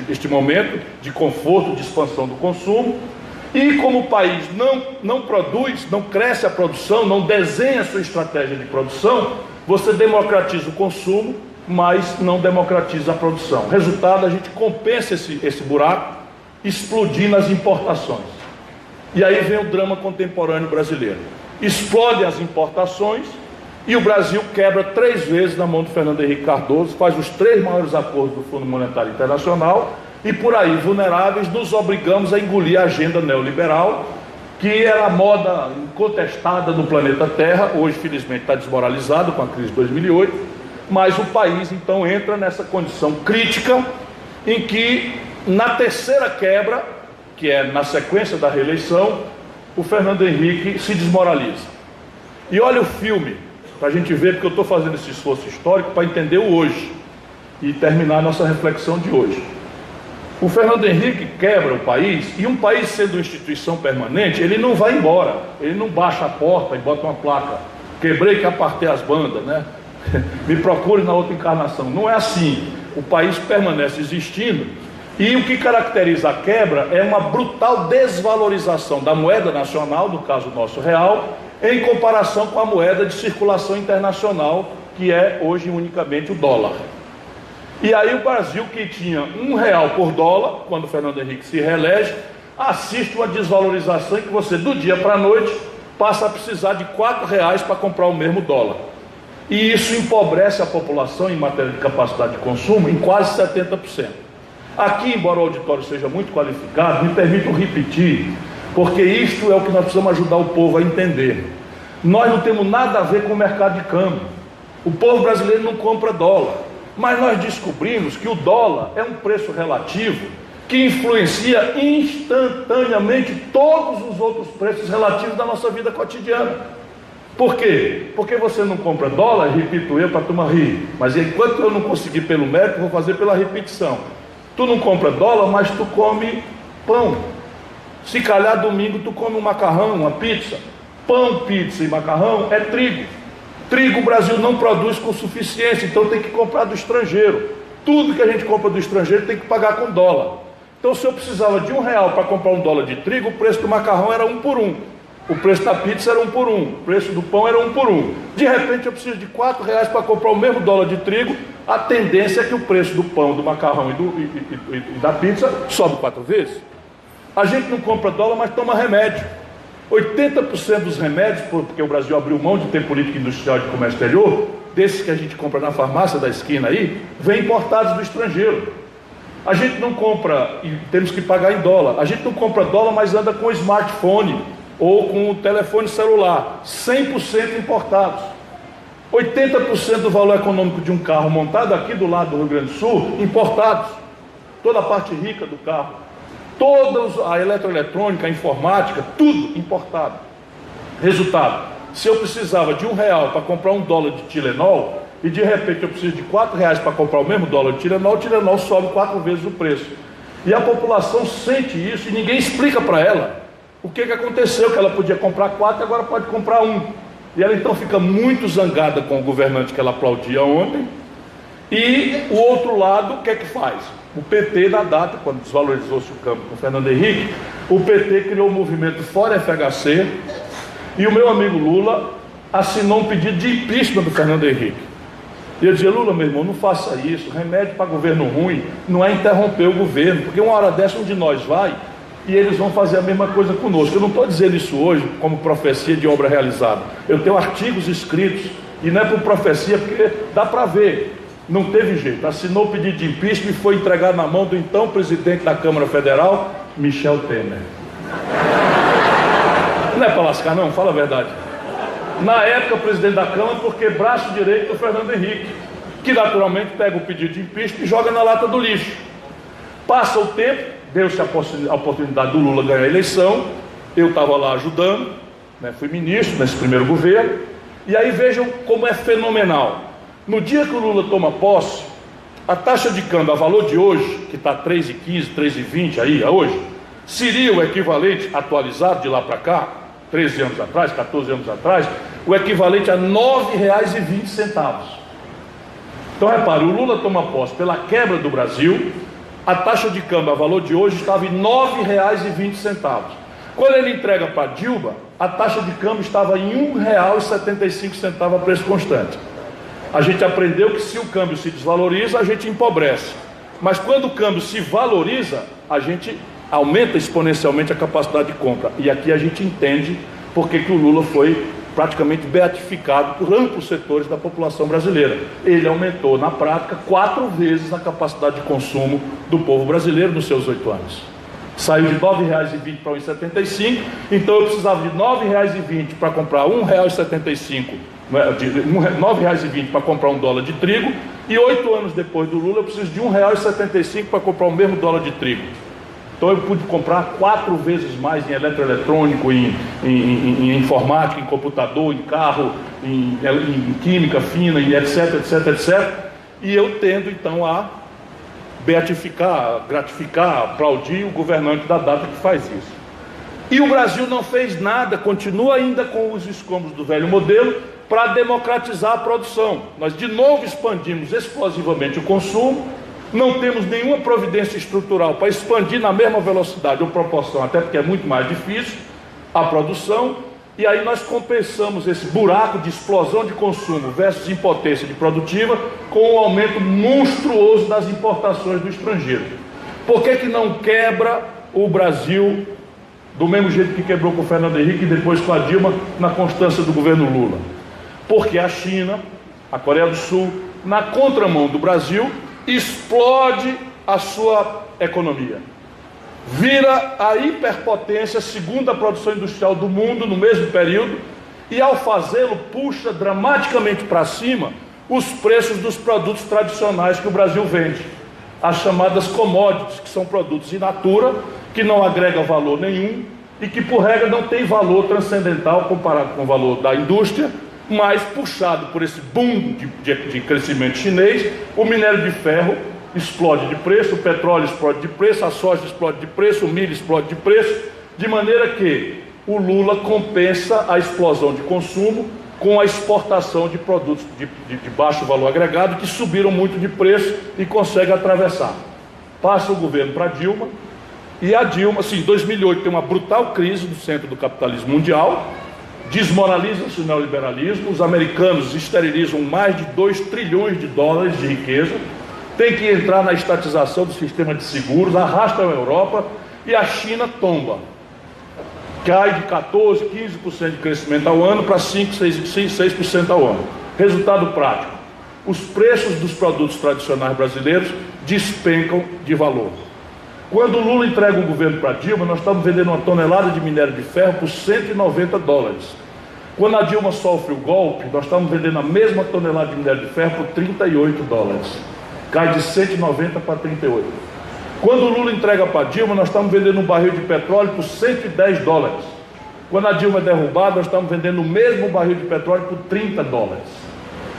este momento de conforto, de expansão do consumo. E como o país não produz, não cresce a produção, não desenha a sua estratégia de produção, você democratiza o consumo, mas não democratiza a produção. Resultado, a gente compensa esse buraco explodindo as importações. E aí vem o drama contemporâneo brasileiro. Explodem as importações e o Brasil quebra 3 vezes na mão do Fernando Henrique Cardoso, faz os 3 maiores acordos do Fundo Monetário Internacional e por aí, vulneráveis, nos obrigamos a engolir a agenda neoliberal, que era a moda incontestada no planeta Terra. Hoje, felizmente, está desmoralizado com a crise de 2008, mas o país então entra nessa condição crítica em que, na terceira quebra, que é na sequência da reeleição, o Fernando Henrique se desmoraliza. E olha o filme, para a gente ver, porque eu estou fazendo esse esforço histórico para entender o hoje e terminar a nossa reflexão de hoje. O Fernando Henrique quebra o país, e um país sendo instituição permanente, ele não vai embora, ele não baixa a porta e bota uma placa, quebrei que apartei as bandas, né? Me procure na outra encarnação. Não é assim. O país permanece existindo, e o que caracteriza a quebra é uma brutal desvalorização da moeda nacional, no caso nosso real, em comparação com a moeda de circulação internacional, que é hoje unicamente o dólar. E aí o Brasil, que tinha R$1 por dólar, quando o Fernando Henrique se reelege, assiste uma desvalorização em que você, do dia para a noite, passa a precisar de R$4 para comprar o mesmo dólar. E isso empobrece a população em matéria de capacidade de consumo em quase 70%. Aqui, embora o auditório seja muito qualificado, me permitam repetir, porque isto é o que nós precisamos ajudar o povo a entender. Nós não temos nada a ver com o mercado de câmbio. O povo brasileiro não compra dólar. Mas nós descobrimos que o dólar é um preço relativo que influencia instantaneamente todos os outros preços relativos da nossa vida cotidiana. Por quê? Porque você não compra dólar, repito eu para a turma rir, mas enquanto eu não conseguir pelo mérito, vou fazer pela repetição. Tu não compra dólar, mas tu come pão. Se calhar domingo tu come um macarrão, uma pizza. Pão, pizza e macarrão é trigo. Trigo o Brasil não produz com suficiência, então tem que comprar do estrangeiro. Tudo que a gente compra do estrangeiro tem que pagar com dólar. Então, se eu precisava de R$1 para comprar um dólar de trigo, o preço do macarrão era 1 por 1. O preço da pizza era 1 por 1. O preço do pão era 1 por 1. De repente, eu preciso de R$4 para comprar o mesmo dólar de trigo. A tendência é que o preço do pão, do macarrão e da pizza sobe 4 vezes. A gente não compra dólar, mas toma remédio. 80% dos remédios, porque o Brasil abriu mão de ter política industrial de comércio exterior, desses que a gente compra na farmácia da esquina aí, vem importados do estrangeiro. A gente não compra, e temos que pagar em dólar, a gente não compra dólar, mas anda com smartphone ou com telefone celular, 100% importados. 80% do valor econômico de um carro montado aqui do lado do Rio Grande do Sul, importados. Toda a parte rica do carro. Toda a eletroeletrônica, a informática, tudo importado. Resultado, se eu precisava de R$1 para comprar um dólar de Tilenol, e de repente eu preciso de R$4 para comprar o mesmo dólar de Tilenol, o Tilenol sobe 4 vezes o preço. E a população sente isso e ninguém explica para ela o que aconteceu, que ela podia comprar 4 e agora pode comprar 1. E ela então fica muito zangada com o governante que ela aplaudia ontem. E o outro lado, o que é que faz? O PT, na data, quando desvalorizou-se o campo com o Fernando Henrique, o PT criou o movimento Fora FHC, e o meu amigo Lula assinou um pedido de impeachment do Fernando Henrique. E eu dizia: Lula, meu irmão, não faça isso, remédio para governo ruim não é interromper o governo, porque uma hora dessa um de nós vai e eles vão fazer a mesma coisa conosco. Eu não estou dizendo isso hoje como profecia de obra realizada, eu tenho artigos escritos, e não é por profecia, porque dá para ver. Não teve jeito, assinou o pedido de impeachment e foi entregado na mão do então presidente da Câmara Federal, Michel Temer. Não é para lascar não, fala a verdade. Na época, presidente da Câmara, porque braço direito do Fernando Henrique, que naturalmente pega o pedido de impeachment e joga na lata do lixo. Passa o tempo, deu-se a oportunidade do Lula ganhar a eleição, eu estava lá ajudando, né, fui ministro nesse primeiro governo, e aí vejam como é fenomenal. No dia que o Lula toma posse, a taxa de câmbio a valor de hoje, que está 3,15, 3,20 aí, hoje, seria o equivalente, atualizado de lá para cá, 13 anos atrás, 14 anos atrás, o equivalente a R$ 9,20. Então repare, o Lula toma posse pela quebra do Brasil, a taxa de câmbio a valor de hoje estava em R$ 9,20. Quando ele entrega para Dilma, a taxa de câmbio estava em R$ 1,75 a preço constante. A gente aprendeu que se o câmbio se desvaloriza, a gente empobrece. Mas quando o câmbio se valoriza, a gente aumenta exponencialmente a capacidade de compra. E aqui a gente entende porque que o Lula foi praticamente beatificado por amplos setores da população brasileira. Ele aumentou, na prática, 4 vezes a capacidade de consumo do povo brasileiro nos seus 8 anos. Saiu de R$ 9,20 para R$ 1,75, então eu precisava de R$ 9,20 para comprar R$ 1,75, de R$ 9,20 para comprar um dólar de trigo, e 8 anos depois do Lula eu preciso de R$ 1,75 para comprar o mesmo dólar de trigo. Então eu pude comprar 4 vezes mais em eletroeletrônico, em informática, em computador, em carro, em química fina, em etc, etc, etc. E eu tendo então a beatificar, gratificar, aplaudir o governante da data que faz isso. E o Brasil não fez nada, continua ainda com os escombros do velho modelo para democratizar a produção. Nós de novo expandimos explosivamente o consumo, não temos nenhuma providência estrutural para expandir na mesma velocidade ou proporção, até porque é muito mais difícil a produção, e aí nós compensamos esse buraco de explosão de consumo versus impotência de produtiva com um aumento monstruoso das importações do estrangeiro. Por que não quebra o Brasil do mesmo jeito que quebrou com o Fernando Henrique e depois com a Dilma na constância do governo Lula? Porque a China, a Coreia do Sul, na contramão do Brasil, explode a sua economia, vira a hiperpotência, segunda produção industrial do mundo no mesmo período, e ao fazê-lo puxa dramaticamente para cima os preços dos produtos tradicionais que o Brasil vende, as chamadas commodities, que são produtos in natura, que não agregam valor nenhum e que por regra não tem valor transcendental comparado com o valor da indústria, mas puxado por esse boom de crescimento chinês, o minério de ferro explode de preço, o petróleo explode de preço, a soja explode de preço, o milho explode de preço, de maneira que o Lula compensa a explosão de consumo com a exportação de produtos de baixo valor agregado que subiram muito de preço e consegue atravessar. Passa o governo para Dilma, e a Dilma, assim, em 2008 tem uma brutal crise no centro do capitalismo mundial, desmoraliza-se o neoliberalismo, os americanos esterilizam mais de 2 trilhões de dólares de riqueza, tem que entrar na estatização do sistema de seguros, arrasta a Europa e a China tomba. Cai de 14%, 15% de crescimento ao ano para 5%, 6% ao ano. Resultado prático: os preços dos produtos tradicionais brasileiros despencam de valor. Quando o Lula entrega o governo para Dilma, nós estamos vendendo uma tonelada de minério de ferro por $190. Quando a Dilma sofre o golpe, nós estamos vendendo a mesma tonelada de minério de ferro por $38. Cai de 190 para 38. Quando o Lula entrega para Dilma, nós estamos vendendo um barril de petróleo por $110. Quando a Dilma é derrubada, nós estamos vendendo o mesmo barril de petróleo por $30.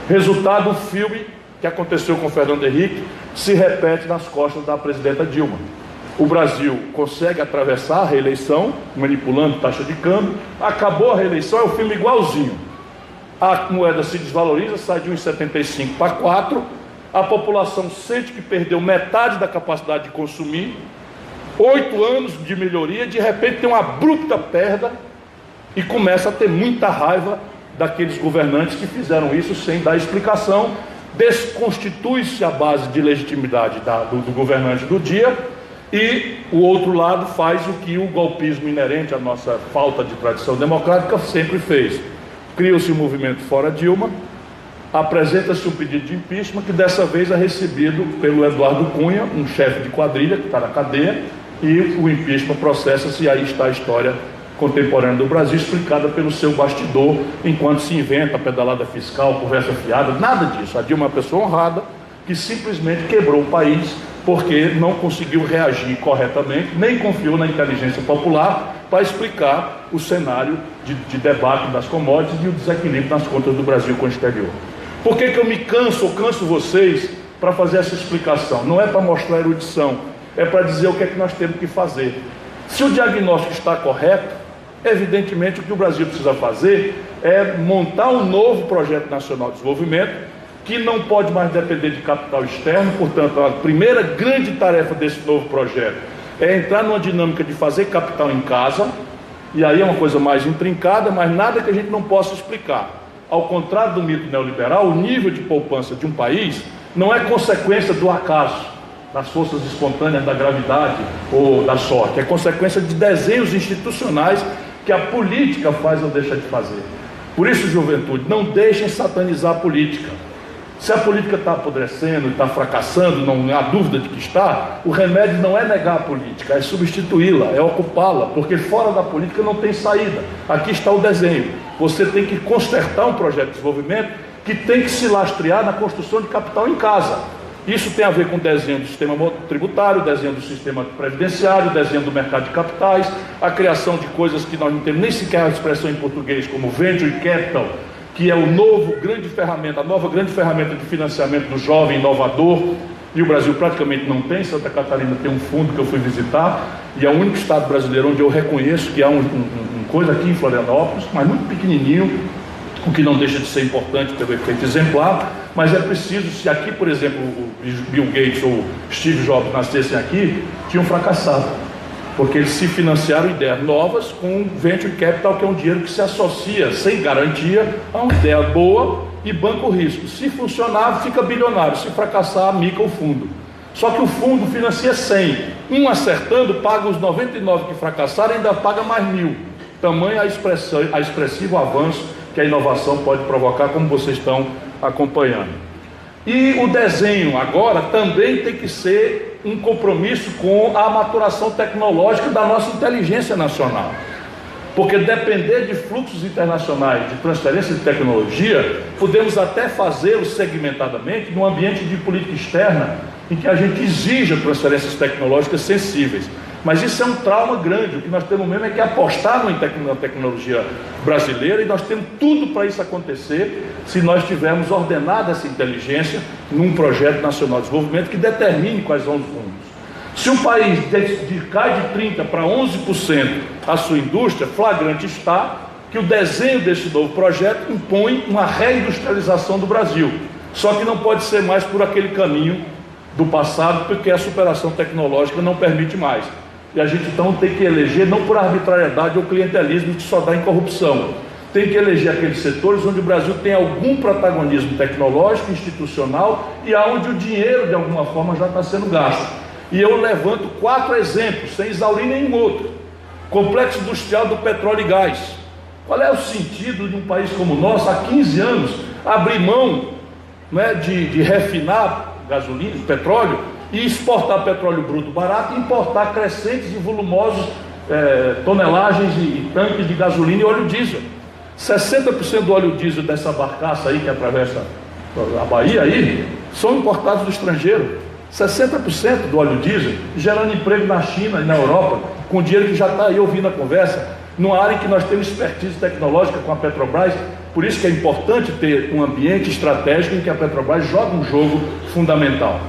Resultado: o filme que aconteceu com o Fernando Henrique se repete nas costas da presidenta Dilma. O Brasil consegue atravessar a reeleição, manipulando taxa de câmbio, acabou a reeleição, é um filme igualzinho. A moeda se desvaloriza, sai de 1,75 para 4, a população sente que perdeu metade da capacidade de consumir, 8 anos de melhoria, de repente tem uma abrupta perda e começa a ter muita raiva daqueles governantes que fizeram isso sem dar explicação. Desconstitui-se a base de legitimidade do governante do dia, e o outro lado faz o que o golpismo inerente à nossa falta de tradição democrática sempre fez. Cria-se um movimento fora Dilma, apresenta-se um pedido de impeachment, que dessa vez é recebido pelo Eduardo Cunha, um chefe de quadrilha que está na cadeia, e o impeachment processa-se, e aí está a história contemporânea do Brasil, explicada pelo seu bastidor, enquanto se inventa pedalada fiscal, conversa fiada, nada disso. A Dilma é uma pessoa honrada, que simplesmente quebrou o país, porque não conseguiu reagir corretamente, nem confiou na inteligência popular para explicar o cenário de debate das commodities e o desequilíbrio nas contas do Brasil com o exterior. Por que eu me canso ou canso vocês para fazer essa explicação? Não é para mostrar erudição, é para dizer o que é que nós temos que fazer. Se o diagnóstico está correto, evidentemente o que o Brasil precisa fazer é montar um novo projeto nacional de desenvolvimento, que não pode mais depender de capital externo. Portanto, a primeira grande tarefa desse novo projeto é entrar numa dinâmica de fazer capital em casa, e aí é uma coisa mais intrincada, mas nada que a gente não possa explicar. Ao contrário do mito neoliberal, o nível de poupança de um país não é consequência do acaso, das forças espontâneas da gravidade ou da sorte, é consequência de desenhos institucionais que a política faz ou deixa de fazer. Por isso, juventude, não deixem satanizar a política. Se a política está apodrecendo e está fracassando, não há dúvida de que está, o remédio não é negar a política, é substituí-la, é ocupá-la, porque fora da política não tem saída. Aqui está o desenho. Você tem que consertar um projeto de desenvolvimento que tem que se lastrear na construção de capital em casa. Isso tem a ver com o desenho do sistema tributário, o desenho do sistema previdenciário, o desenho do mercado de capitais, a criação de coisas que nós não temos nem sequer a expressão em português, como Venture Capital, que é o novo grande ferramenta, a nova grande ferramenta de financiamento do jovem inovador, e o Brasil praticamente não tem. Santa Catarina tem um fundo que eu fui visitar, e é o único estado brasileiro onde eu reconheço que há uma coisa aqui em Florianópolis, mas muito pequenininho, o que não deixa de ser importante pelo efeito exemplar. Mas é preciso, se aqui, por exemplo, o Bill Gates ou Steve Jobs nascessem aqui, tinham fracassado, porque eles se financiaram ideias novas com Venture Capital, que é um dinheiro que se associa sem garantia a uma ideia boa e banca o risco. Se funcionar, fica bilionário; se fracassar, mica o fundo. Só que o fundo financia 100, um acertando paga os 99 que fracassaram e ainda paga mais 1000. Tamanho a expressivo avanço que a inovação pode provocar, como vocês estão acompanhando. E o desenho agora também tem que ser um compromisso com a maturação tecnológica da nossa inteligência nacional, porque depender de fluxos internacionais de transferência de tecnologia, podemos até fazê-lo segmentadamente num ambiente de política externa em que a gente exija transferências tecnológicas sensíveis. Mas isso é um trauma grande. O que nós temos mesmo é que apostar na tecnologia brasileira, e nós temos tudo para isso acontecer se nós tivermos ordenado essa inteligência num projeto nacional de desenvolvimento que determine quais são os rumos. Se um país cai de 30% para 11% a sua indústria, flagrante está que o desenho desse novo projeto impõe uma reindustrialização do Brasil. Só que não pode ser mais por aquele caminho do passado, porque a superação tecnológica não permite mais. E a gente então tem que eleger, não por arbitrariedade ou clientelismo que só dá em corrupção, tem que eleger aqueles setores onde o Brasil tem algum protagonismo tecnológico, institucional, e aonde o dinheiro de alguma forma já está sendo gasto. E eu levanto 4 exemplos, sem exaurir nenhum outro. Complexo industrial do petróleo e gás. Qual é o sentido de um país como o nosso, há 15 anos, abrir mão, né, de refinar gasolina, petróleo, e exportar petróleo bruto barato, e importar crescentes e volumosos tonelagens e tanques de gasolina e óleo diesel? 60% do óleo diesel dessa barcaça aí que atravessa a Bahia aí, são importados do estrangeiro. 60% do óleo diesel, gerando emprego na China e na Europa, com dinheiro que já está aí ouvindo a conversa, numa área em que nós temos expertise tecnológica com a Petrobras. Por isso que é importante ter um ambiente estratégico em que a Petrobras joga um jogo fundamental.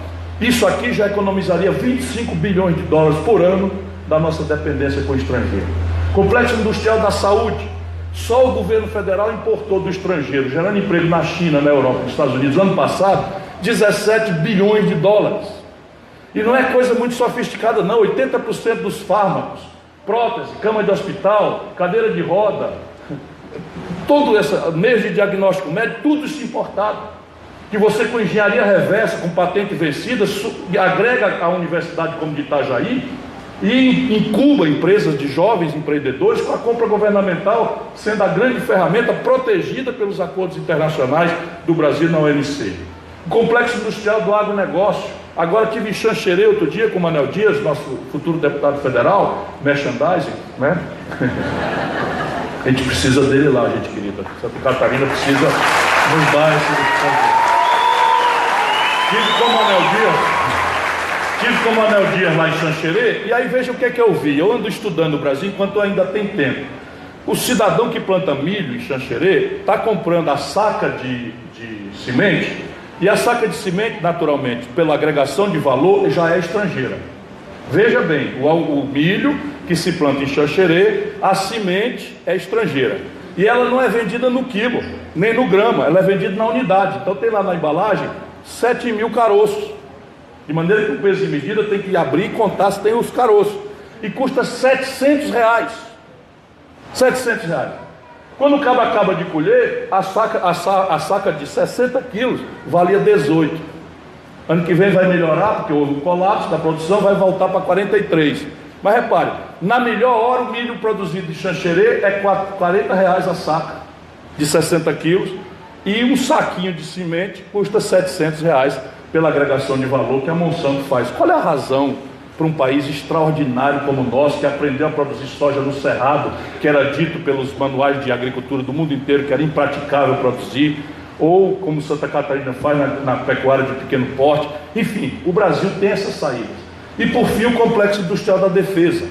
Isso aqui já economizaria 25 bilhões de dólares por ano da nossa dependência com o estrangeiro. Complexo industrial da saúde. Só o governo federal importou do estrangeiro, gerando emprego na China, na Europa, nos Estados Unidos, ano passado, 17 bilhões de dólares. E não é coisa muito sofisticada não. 80% dos fármacos, prótese, cama de hospital, cadeira de roda, todo esse meio de diagnóstico médico, tudo isso importado, que você, com engenharia reversa, com patente vencida, agrega a universidade como de Itajaí e incuba empresas de jovens empreendedores, com a compra governamental sendo a grande ferramenta protegida pelos acordos internacionais do Brasil na OMC. O complexo industrial do agronegócio. Agora tive em Xanxerê outro dia com o Manel Dias, nosso futuro deputado federal, merchandising, né? A gente precisa dele lá, gente querida. Santa Catarina precisa nos dar esse favor. Tive com o Manel Dias lá em Xanxerê, e aí veja o que é que eu vi. Eu ando estudando o Brasil enquanto ainda tem tempo. O cidadão que planta milho em Xanxerê está comprando a saca de semente, e a saca de semente, naturalmente, pela agregação de valor, já é estrangeira. Veja bem, o milho que se planta em Xanxerê, a semente é estrangeira. E ela não é vendida no quilo, nem no grama, ela é vendida na unidade. Então tem lá na embalagem 7.000 caroços. De maneira que o peso de medida tem que abrir e contar se tem os caroços. E custa R$700. R$700. Quando o cabo acaba de colher, a saca de 60 quilos valia 18. Ano que vem vai melhorar, porque houve um colapso da produção, vai voltar para 43. Mas repare, na melhor hora o milho produzido em Xanxerê é R$40 a saca de 60 quilos, e um saquinho de semente custa R$700 pela agregação de valor que a Monsanto faz. Qual é a razão para um país extraordinário como o nosso, que aprendeu a produzir soja no Cerrado, que era dito pelos manuais de agricultura do mundo inteiro que era impraticável produzir, ou como Santa Catarina faz na pecuária de pequeno porte? Enfim, o Brasil tem essas saídas. E por fim, o Complexo Industrial da Defesa.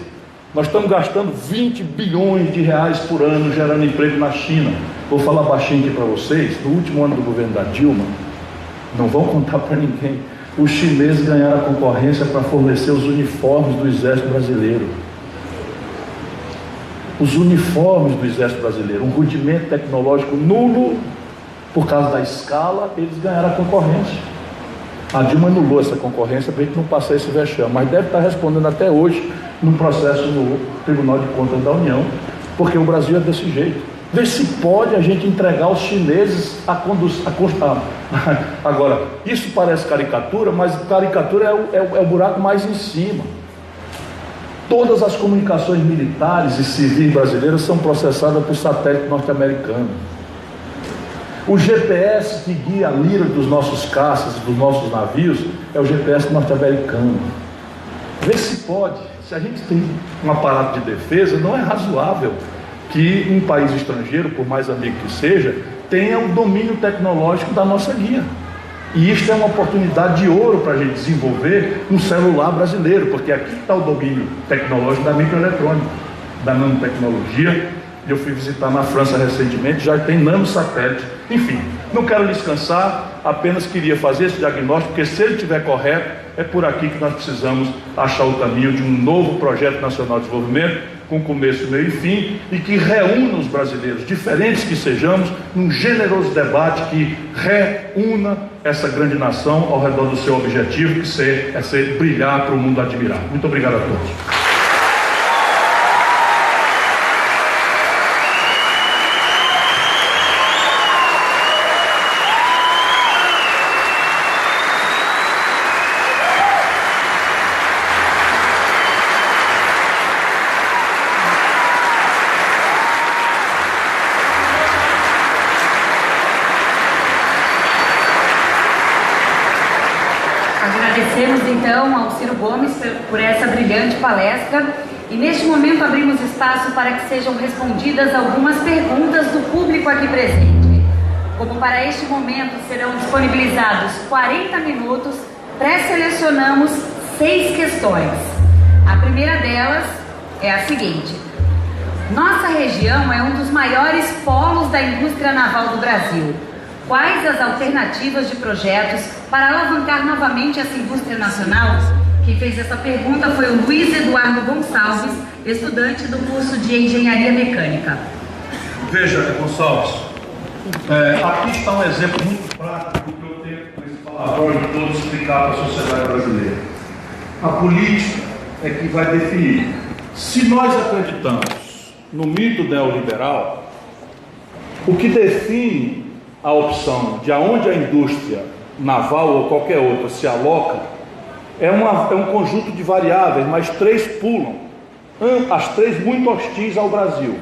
Nós estamos gastando R$20 bilhões por ano gerando emprego na China. Vou falar baixinho aqui para vocês. No último ano do governo da Dilma, não vão contar para ninguém, os chineses ganharam a concorrência para fornecer os uniformes do Exército Brasileiro. Os uniformes do Exército Brasileiro, um rudimento tecnológico nulo, por causa da escala, eles ganharam a concorrência. A Dilma anulou essa concorrência para a gente não passar esse vexame, mas deve estar respondendo até hoje num processo no Tribunal de Contas da União, porque o Brasil é desse jeito. Vê se pode a gente entregar aos chineses a constar. Agora, isso parece caricatura, mas caricatura é o buraco mais em cima. Todas as comunicações militares e civis brasileiras são processadas por satélite norte-americano. O GPS que guia a mira dos nossos caças, dos nossos navios, é o GPS norte-americano. Vê se pode. Se a gente tem um aparato de defesa, não é razoável que um país estrangeiro, por mais amigo que seja, tenha o domínio tecnológico da nossa guia. E isto é uma oportunidade de ouro para a gente desenvolver um celular brasileiro, porque aqui está o domínio tecnológico da microeletrônica, da nanotecnologia. Eu fui visitar na França recentemente, já tem nanosatélite. Enfim, não quero descansar, apenas queria fazer esse diagnóstico, porque se ele estiver correto, é por aqui que nós precisamos achar o caminho de um novo projeto nacional de desenvolvimento, com começo, meio e fim, e que reúna os brasileiros, diferentes que sejamos, num generoso debate que reúna essa grande nação ao redor do seu objetivo, que é ser brilhar para o mundo admirar. Muito obrigado a todos. Agradecemos então ao Ciro Gomes por essa brilhante palestra e neste momento abrimos espaço para que sejam respondidas algumas perguntas do público aqui presente. Como para este momento serão disponibilizados 40 minutos, pré-selecionamos 6 questões. A primeira delas é a seguinte: nossa região é um dos maiores polos da indústria naval do Brasil. Quais as alternativas de projetos para alavancar novamente essa indústria nacional? Quem fez essa pergunta foi o Luiz Eduardo Gonçalves, estudante do curso de Engenharia Mecânica. Veja, Gonçalves, aqui está um exemplo muito prático que eu tenho com esse palavrão todo explicar para a sociedade brasileira. A política é que vai definir. Se nós acreditamos no mito neoliberal, o que define a opção de aonde a indústria naval ou qualquer outra se aloca é um conjunto de variáveis, mas 3 pulam, as 3 muito hostis ao Brasil.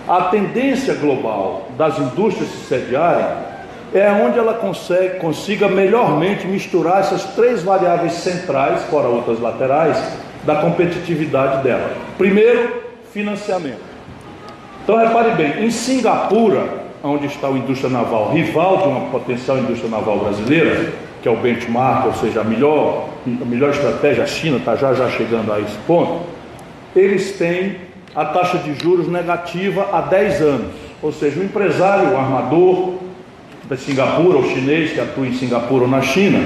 A tendência global das indústrias se sediarem é onde ela consiga melhormente misturar essas 3 variáveis centrais, fora outras laterais, da competitividade dela. Primeiro, financiamento. Então repare bem, em Singapura, onde está a indústria naval, rival de uma potencial indústria naval brasileira, que é o benchmark, ou seja, a melhor estratégia, a China está já chegando a esse ponto, eles têm a taxa de juros negativa há 10 anos. Ou seja, o empresário, o armador da Singapura, ou chinês que atua em Singapura ou na China,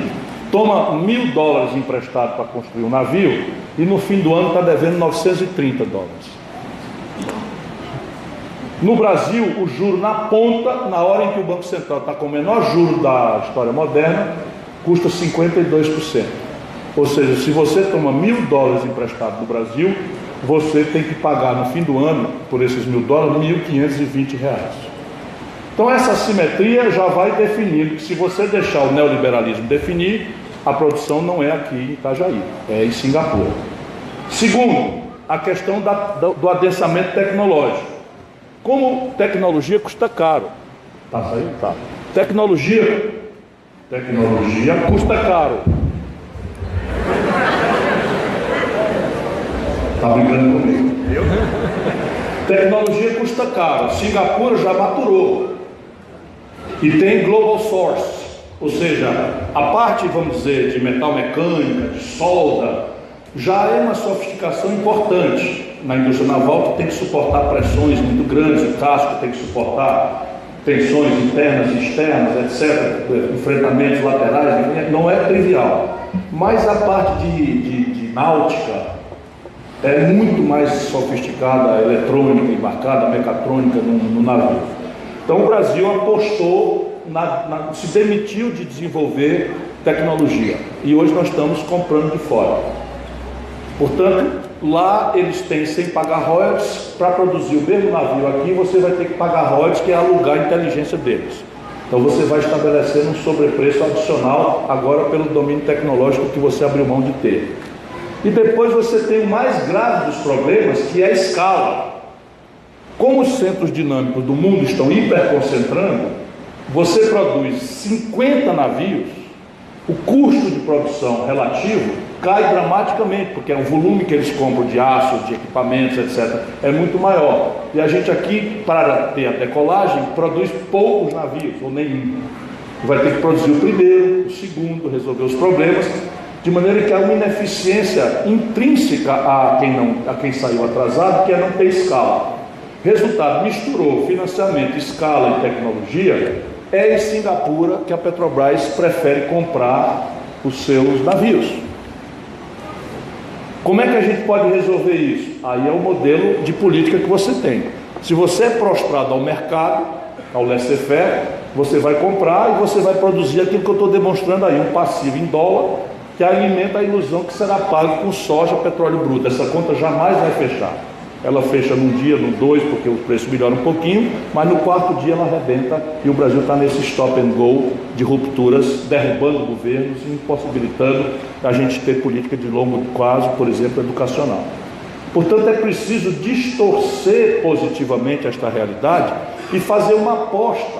toma $1.000 emprestado para construir um navio e no fim do ano está devendo $930. No Brasil, o juro na ponta, na hora em que o Banco Central está com o menor juro da história moderna, custa 52%. Ou seja, se você toma $1.000 emprestado no Brasil, você tem que pagar no fim do ano, por esses $1.000, R$ 1.520. Então essa assimetria já vai definindo que se você deixar o neoliberalismo definir, a produção não é aqui em Itajaí, é em Singapura. Segundo, a questão do adensamento tecnológico. Como tecnologia custa caro. Tá saindo? Tá. Tecnologia custa caro. Tá brincando comigo? Tecnologia custa caro. Singapura já maturou. E tem global source. Ou seja, a parte, vamos dizer, de metal mecânica, de solda, já é uma sofisticação importante na indústria naval, que tem que suportar pressões muito grandes, o casco tem que suportar tensões internas e externas, etc., enfrentamentos laterais, não é trivial. Mas a parte de náutica é muito mais sofisticada, eletrônica, embarcada, mecatrônica no navio. Então o Brasil apostou, se demitiu de desenvolver tecnologia, e hoje nós estamos comprando de fora. Portanto, lá eles têm, sem pagar royalties, para produzir o mesmo navio aqui, você vai ter que pagar royalties, que é alugar a inteligência deles. Então você vai estabelecer um sobrepreço adicional, agora pelo domínio tecnológico que você abriu mão de ter. E depois você tem o mais grave dos problemas, que é a escala. Como os centros dinâmicos do mundo estão hiperconcentrando, você produz 50 navios, o custo de produção relativo cai dramaticamente, porque o volume que eles compram de aço, de equipamentos, etc., é muito maior. E a gente aqui, para ter a decolagem, produz poucos navios, ou nenhum. Vai ter que produzir o primeiro, o segundo, resolver os problemas, de maneira que há uma ineficiência intrínseca a quem saiu atrasado, que é não ter escala. Resultado, misturou financiamento, escala e tecnologia. É em Singapura que a Petrobras prefere comprar os seus navios. Como é que a gente pode resolver isso? Aí é o modelo de política que você tem. Se você é prostrado ao mercado, ao laissez-faire, você vai comprar e você vai produzir aquilo que eu estou demonstrando aí, um passivo em dólar, que alimenta a ilusão que será pago com soja, petróleo bruto. Essa conta jamais vai fechar. Ela fecha num dia, no 2, porque o preço melhora um pouquinho, mas no quarto dia ela arrebenta e o Brasil está nesse stop and go de rupturas, derrubando governos e impossibilitando a gente ter política de longo prazo, por exemplo, educacional. Portanto, é preciso distorcer positivamente esta realidade e fazer uma aposta,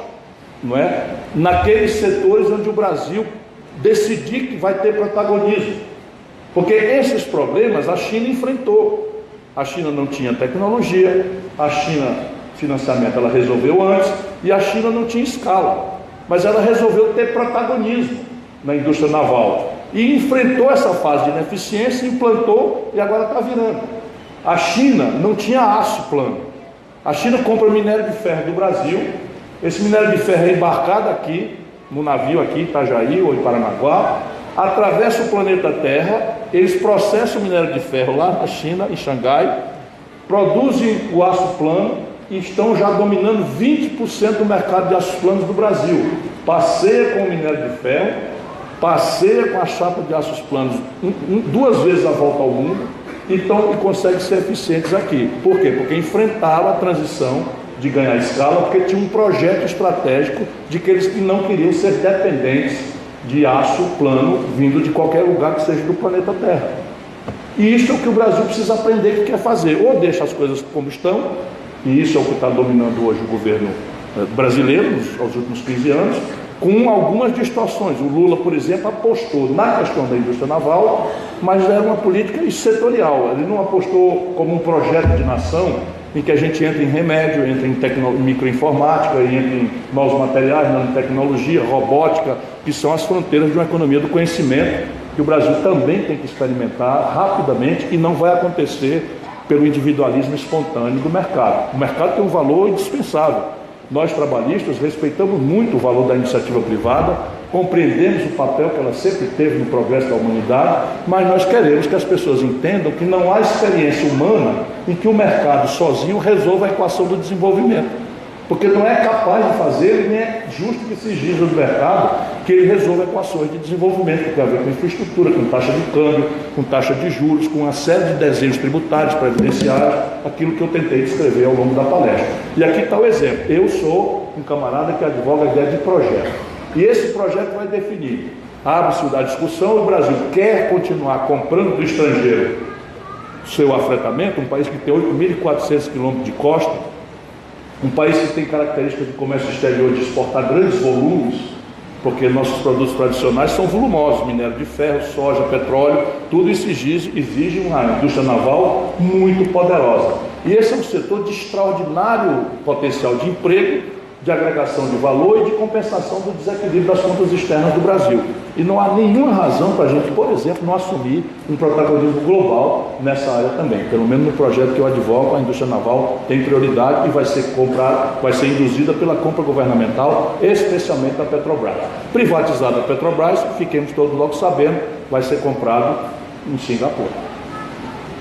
não é? Naqueles setores onde o Brasil decidir que vai ter protagonismo. Porque esses problemas a China enfrentou. A China não tinha tecnologia, a China, financiamento, ela resolveu antes, e a China não tinha escala, mas ela resolveu ter protagonismo na indústria naval, e enfrentou essa fase de ineficiência, implantou, e agora está virando. A China não tinha aço plano, a China compra minério de ferro do Brasil, esse minério de ferro é embarcado aqui, no navio aqui, Itajaí ou em Paranaguá, atravessa o planeta Terra, eles processam o minério de ferro lá na China, em Xangai, produzem o aço plano e estão já dominando 20% do mercado de aços planos do Brasil. Passeia com o minério de ferro, passeia com a chapa de aços planos 2 vezes a volta ao mundo e consegue ser eficientes aqui. Por quê? Porque enfrentaram a transição de ganhar escala, porque tinha um projeto estratégico de que eles não queriam ser dependentes de aço plano vindo de qualquer lugar que seja do planeta Terra. E isso é o que o Brasil precisa aprender que quer fazer. Ou deixa as coisas como estão, e isso é o que está dominando hoje o governo brasileiro nos últimos 15 anos, com algumas distorções. O Lula, por exemplo, apostou na questão da indústria naval, mas era uma política setorial. Ele não apostou como um projeto de nação, em que a gente entra em remédio, entra em microinformática, entra em novos materiais, nanotecnologia, robótica, que são as fronteiras de uma economia do conhecimento, que o Brasil também tem que experimentar rapidamente, e não vai acontecer pelo individualismo espontâneo do mercado. O mercado tem um valor indispensável. Nós, trabalhistas, respeitamos muito o valor da iniciativa privada, compreendemos o papel que ela sempre teve no progresso da humanidade, mas nós queremos que as pessoas entendam que não há experiência humana em que o mercado sozinho resolva a equação do desenvolvimento. Porque não é capaz de fazer, nem é justo que se exija do mercado que ele resolva equações de desenvolvimento, que tem a ver com infraestrutura, com taxa de câmbio, com taxa de juros, com uma série de desenhos tributários previdenciários, aquilo que eu tentei descrever ao longo da palestra. E aqui está o exemplo. Eu sou um camarada que advoga a ideia de projeto. E esse projeto vai definir, abre-se da discussão, o Brasil quer continuar comprando do estrangeiro seu afretamento, um país que tem 8.400 quilômetros de costa, um país que tem características de comércio exterior de exportar grandes volumes, porque nossos produtos tradicionais são volumosos, minério de ferro, soja, petróleo, tudo isso exige uma indústria naval muito poderosa. E esse é um setor de extraordinário potencial de emprego, de agregação de valor e de compensação do desequilíbrio das contas externas do Brasil. E não há nenhuma razão para a gente, por exemplo, não assumir um protagonismo global nessa área também. Pelo menos no projeto que eu advogo, a indústria naval tem prioridade e vai ser comprada, vai ser induzida pela compra governamental, especialmente da Petrobras. Privatizada a Petrobras, fiquemos todos logo sabendo, vai ser comprado em Singapura,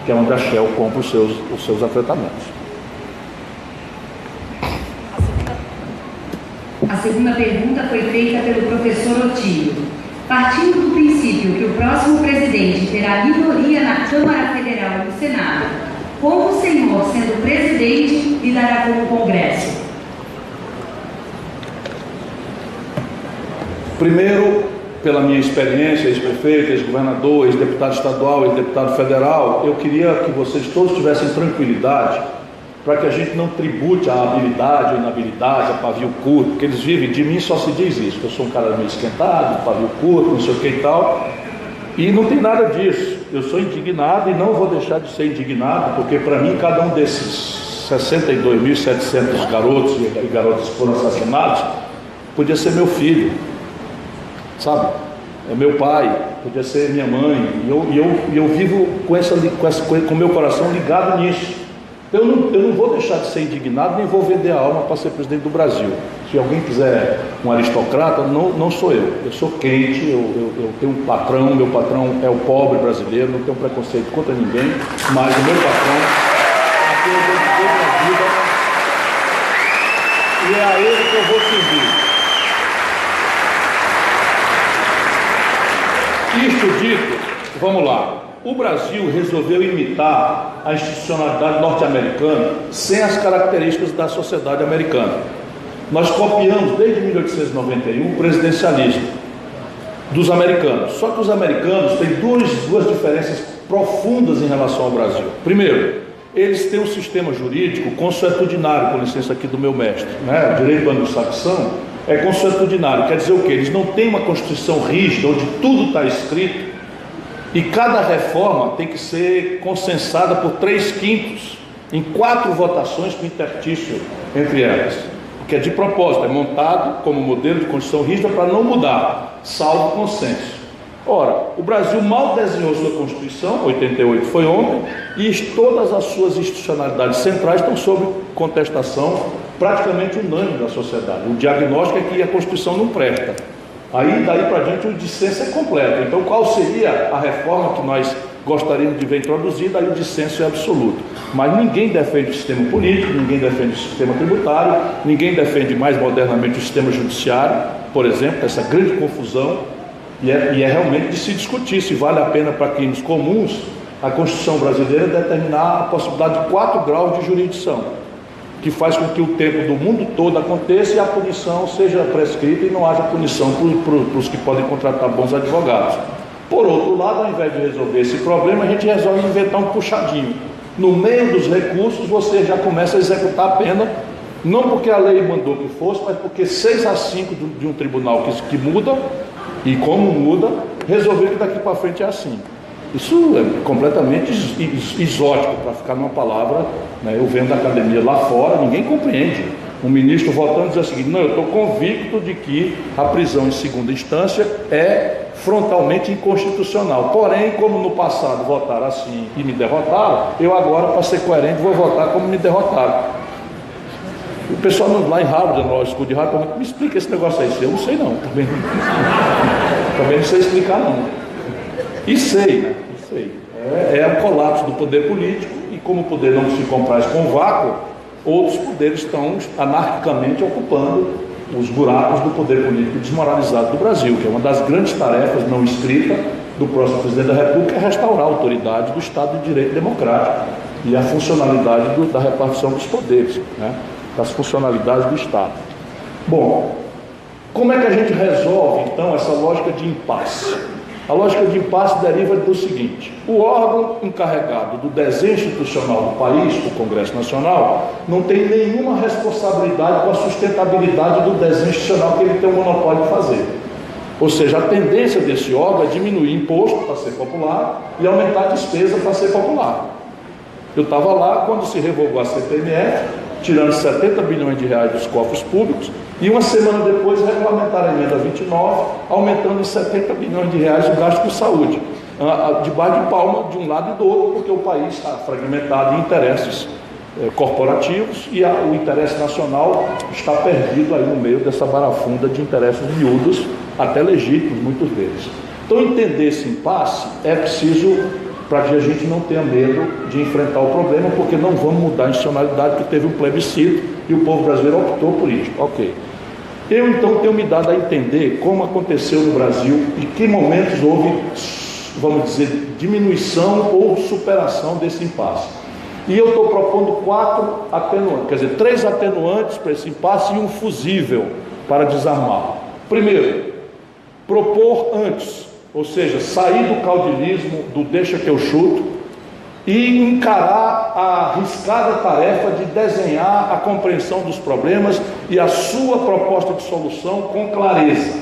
que é onde a Shell compra os seus afretamentos. A segunda pergunta foi feita pelo professor Otílio. Partindo do princípio que o próximo presidente terá minoria na Câmara Federal e no Senado, como o senhor, sendo presidente, lidará com o Congresso? Primeiro, pela minha experiência, ex-prefeito, ex-governador, ex-deputado estadual, ex-deputado federal, eu queria que vocês todos tivessem tranquilidade para que a gente não tribute a habilidade ou inabilidade, a pavio curto, porque eles vivem, de mim só se diz isso, que eu sou um cara meio esquentado, pavio curto, não sei o que e tal, e não tem nada disso. Eu sou indignado e não vou deixar de ser indignado, porque para mim cada um desses 62.700 garotos e garotas que foram assassinados podia ser meu filho, sabe? É meu pai, podia ser minha mãe, e eu vivo com o meu coração ligado nisso. Eu não vou deixar de ser indignado, nem vou vender a alma para ser presidente do Brasil. Se alguém quiser um aristocrata, não sou eu. Eu sou quente, eu tenho um patrão, meu patrão é o pobre brasileiro, não tenho preconceito contra ninguém, mas o meu patrão é aquele que eu tenho na vida, e é a ele que eu vou servir. Isto dito, vamos lá. O Brasil resolveu imitar a institucionalidade norte-americana sem as características da sociedade americana. Nós copiamos desde 1891 o presidencialismo dos americanos. Só que os americanos têm duas diferenças profundas em relação ao Brasil. Primeiro, eles têm um sistema jurídico consuetudinário, com licença aqui do meu mestre, né? O direito anglo-saxão é consuetudinário, quer dizer o quê? Eles não têm uma constituição rígida, onde tudo está escrito, e cada reforma tem que ser consensada por 3/5 em 4 votações com intertício entre elas, porque é de propósito, é montado como modelo de Constituição rígida para não mudar, salvo consenso. Ora, o Brasil mal desenhou sua Constituição, 88 foi ontem, e todas as suas institucionalidades centrais estão sob contestação praticamente unânime da sociedade. O diagnóstico é que a Constituição não presta. Aí, daí para diante, o dissenso é completo. Então, qual seria a reforma que nós gostaríamos de ver introduzida? Aí o dissenso é absoluto. Mas ninguém defende o sistema político, ninguém defende o sistema tributário, ninguém defende mais modernamente o sistema judiciário, por exemplo, essa grande confusão. E é realmente de se discutir se vale a pena para crimes comuns a Constituição brasileira determinar a possibilidade de 4 graus de jurisdição, que faz com que o tempo do mundo todo aconteça e a punição seja prescrita e não haja punição para os que podem contratar bons advogados. Por outro lado, ao invés de resolver esse problema, a gente resolve inventar um puxadinho. No meio dos recursos, você já começa a executar a pena, não porque a lei mandou que fosse, mas porque 6/5 de um tribunal que muda, e como muda, resolveu que daqui para frente é assim. Isso é completamente exótico, para ficar numa palavra, né? Eu venho da academia lá fora, ninguém compreende. Um ministro votando diz o seguinte: não, eu estou convicto de que a prisão em segunda instância é frontalmente inconstitucional. Porém, como no passado votaram assim e me derrotaram, eu agora, para ser coerente, vou votar como me derrotaram. O pessoal lá em Harvard, no School de Harvard, me explica esse negócio aí. Eu não sei não, também não sei explicar não. E sei, né? É o colapso do poder político, e como o poder não se compraz com vácuo, outros poderes estão anarquicamente ocupando os buracos do poder político desmoralizado do Brasil, que é uma das grandes tarefas não escritas do próximo presidente da República, é restaurar a autoridade do Estado de Direito Democrático e a funcionalidade da repartição dos poderes, né? Das funcionalidades do Estado. Bom, como é que a gente resolve então essa lógica de impasse? A lógica de impasse deriva do seguinte: o órgão encarregado do desenho institucional do país, o Congresso Nacional, não tem nenhuma responsabilidade com a sustentabilidade do desenho institucional que ele tem o monopólio de fazer. Ou seja, a tendência desse órgão é diminuir imposto para ser popular e aumentar a despesa para ser popular. Eu estava lá quando se revogou a CPMF, tirando 70 bilhões de reais dos cofres públicos, e uma semana depois regulamentaram a emenda 29, aumentando em 70 bilhões de reais o gasto com saúde, debaixo de palma de um lado e do outro, porque o país está fragmentado em interesses corporativos e o interesse nacional está perdido aí no meio dessa barafunda de interesses miúdos, até legítimos, muitos deles. Então, entender esse impasse é preciso, para que a gente não tenha medo de enfrentar o problema, porque não vamos mudar a institucionalidade, porque teve um plebiscito e o povo brasileiro optou por isso. Ok. Eu então tenho me dado a entender como aconteceu no Brasil, em que momentos houve, vamos dizer, diminuição ou superação desse impasse. E eu estou propondo 3 atenuantes para esse impasse e um fusível para desarmar. Primeiro, propor antes, ou seja, sair do caudilismo, do deixa que eu chuto, e encarar a arriscada tarefa de desenhar a compreensão dos problemas e a sua proposta de solução com clareza,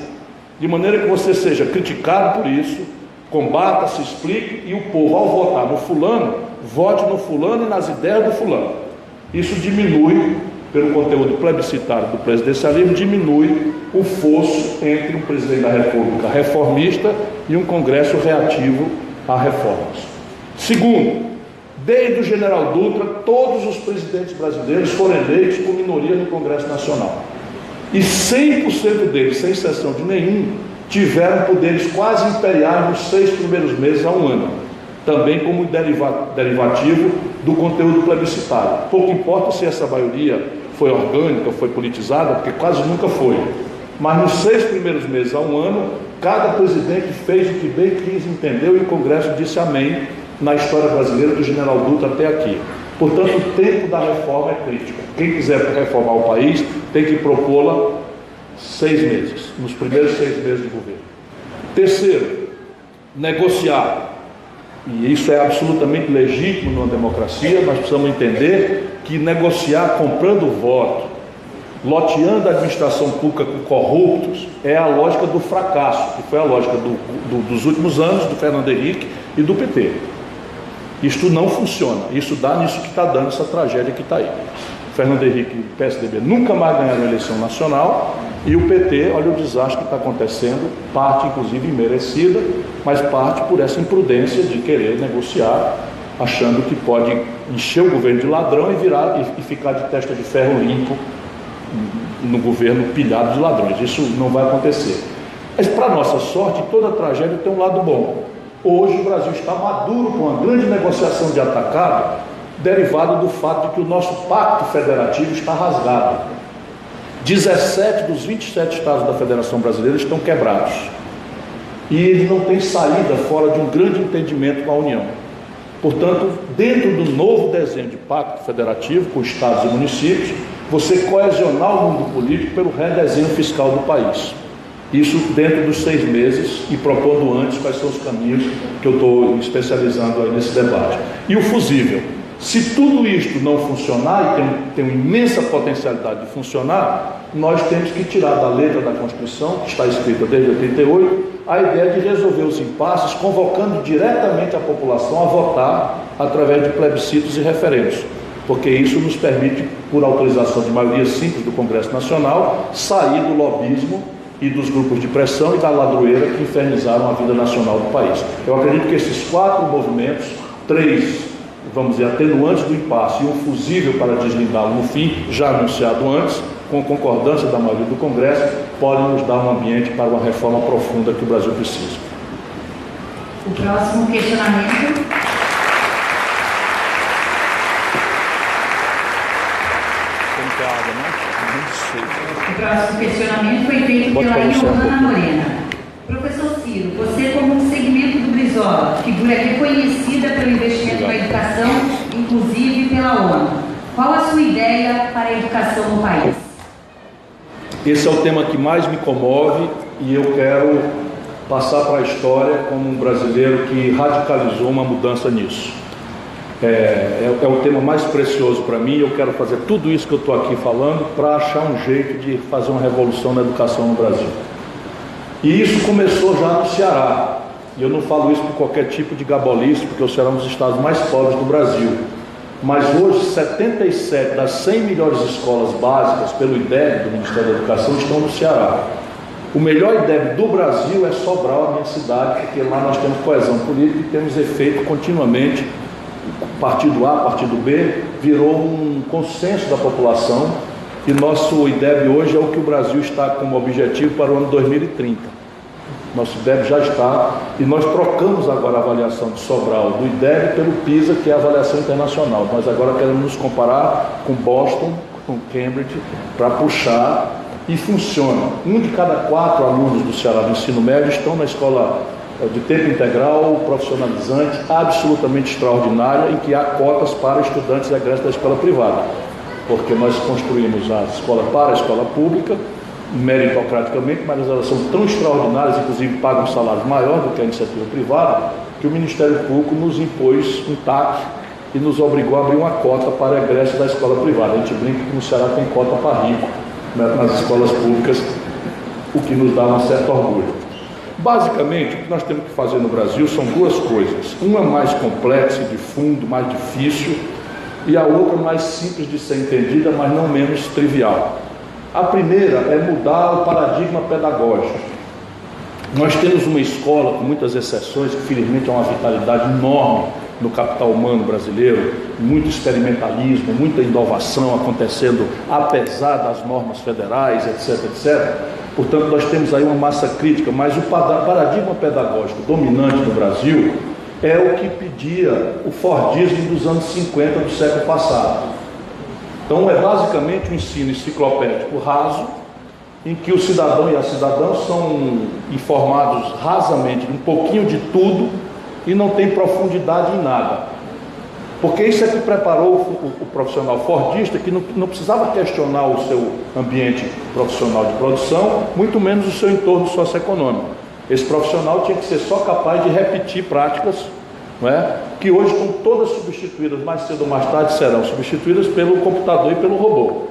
de maneira que você seja criticado por isso, combata, se explique, e o povo, ao votar no fulano, vote no fulano e nas ideias do fulano. Isso diminui, pelo conteúdo plebiscitário do presidencialismo, diminui o fosso entre um presidente da República reformista e um Congresso reativo a reformas. Segundo, desde o general Dutra, todos os presidentes brasileiros foram eleitos por minoria no Congresso Nacional. E 100% deles, sem exceção de nenhum, tiveram poderes quase imperiais nos 6 primeiros meses a um ano, também como derivativo do conteúdo plebiscitário. Pouco importa se essa maioria foi orgânica, foi politizada, porque quase nunca foi. Mas nos 6 primeiros meses a um ano, cada presidente fez o que bem quis, entendeu, e o Congresso disse amém na história brasileira do general Dutra até aqui. Portanto, o tempo da reforma é crítico. Quem quiser reformar o país tem que propô-la 6 meses, nos primeiros 6 meses de governo. Terceiro, negociar. E isso é absolutamente legítimo numa democracia, mas precisamos entender que negociar comprando voto, loteando a administração pública com corruptos, é a lógica do fracasso, que foi a lógica dos últimos anos, do Fernando Henrique e do PT. Isto não funciona, isso dá nisso que está dando essa tragédia que está aí. Fernando Henrique e o PSDB nunca mais ganharam a eleição nacional, e o PT, olha o desastre que está acontecendo, parte inclusive merecida, mas parte por essa imprudência de querer negociar, achando que pode encher o governo de ladrão e ficar de testa de ferro limpo no governo pilhado de ladrões. Isso não vai acontecer. Mas, para nossa sorte, toda tragédia tem um lado bom. Hoje o Brasil está maduro com uma grande negociação de atacado, derivado do fato de que o nosso pacto federativo está rasgado. 17 dos 27 estados da Federação Brasileira estão quebrados. E eles não têm saída fora de um grande entendimento com a União. Portanto, dentro do novo desenho de pacto federativo com estados e municípios, você coesionar o mundo político pelo redesenho fiscal do país. Isso dentro dos 6 meses e propondo antes quais são os caminhos que eu estou especializando aí nesse debate. E o fusível. Se tudo isto não funcionar, e tem uma imensa potencialidade de funcionar, nós temos que tirar da letra da Constituição, que está escrita desde 88, a ideia de resolver os impasses, convocando diretamente a população a votar através de plebiscitos e referendos. porque isso nos permite, por autorização de maioria simples do Congresso Nacional, sair do lobismo e dos grupos de pressão e da ladroeira que infernizaram a vida nacional do país. Eu acredito que esses 4 movimentos, 3, vamos dizer, atenuantes do impasse e um fusível para deslindá-lo no fim, já anunciado antes, com concordância da maioria do Congresso, podem nos dar um ambiente para uma reforma profunda que o Brasil precisa. O próximo questionamento. O próximo questionamento foi feito pela Ioana Morena. Professor Ciro, você como um segmento do Brizola, figura reconhecida pelo investimento na educação, inclusive pela ONU, qual a sua ideia para a educação no país? Esse é o tema que mais me comove e eu quero passar para a história como um brasileiro que radicalizou uma mudança nisso. É o tema mais precioso para mim. Eu quero fazer tudo isso que eu estou aqui falando para achar um jeito de fazer uma revolução na educação no Brasil. E isso começou já no Ceará. E eu não falo isso por qualquer tipo de gabolice, porque o Ceará é um dos estados mais pobres do Brasil. Mas hoje, 77 das 100 melhores escolas básicas pelo IDEB, do Ministério da Educação, estão no Ceará. O melhor IDEB do Brasil é Sobral, a minha cidade, porque lá nós temos coesão política e temos efeito continuamente. Partido A, partido B, virou um consenso da população e nosso IDEB hoje é o que o Brasil está como objetivo para o ano 2030. Nosso IDEB já está e nós trocamos agora a avaliação de Sobral do IDEB pelo PISA, que é a avaliação internacional. Nós agora queremos nos comparar com Boston, com Cambridge, para puxar e funciona. 1 de cada 4 alunos do Ceará do ensino médio estão na escola de tempo integral, profissionalizante, absolutamente extraordinária, em que há cotas para estudantes egressos da escola privada, porque nós construímos a escola para a escola pública, meritocraticamente, mas elas são tão extraordinárias, inclusive pagam um salário maior do que a iniciativa privada, que o Ministério Público nos impôs um TAC e nos obrigou a abrir uma cota para egresso da escola privada. A gente brinca que no Ceará tem cota para rico, né, nas escolas públicas, o que nos dá um certo orgulho. Basicamente, o que nós temos que fazer no Brasil são 2 coisas. Uma mais complexa e de fundo, mais difícil, e a outra mais simples de ser entendida, mas não menos trivial. A primeira é mudar o paradigma pedagógico. Nós temos uma escola, com muitas exceções, que felizmente é uma vitalidade enorme no capital humano brasileiro, muito experimentalismo, muita inovação acontecendo, apesar das normas federais, etc, etc. Portanto, nós temos aí uma massa crítica, mas o paradigma pedagógico dominante no Brasil é o que pedia o Fordismo dos anos 50 do século passado. Então, é basicamente um ensino enciclopédico raso, em que o cidadão e a cidadã são informados rasamente de um pouquinho de tudo e não tem profundidade em nada. Porque isso é que preparou o profissional fordista, que não precisava questionar o seu ambiente profissional de produção, muito menos o seu entorno socioeconômico. Esse profissional tinha que ser só capaz de repetir práticas, não é? Que hoje estão todas substituídas, mais cedo ou mais tarde serão substituídas pelo computador e pelo robô.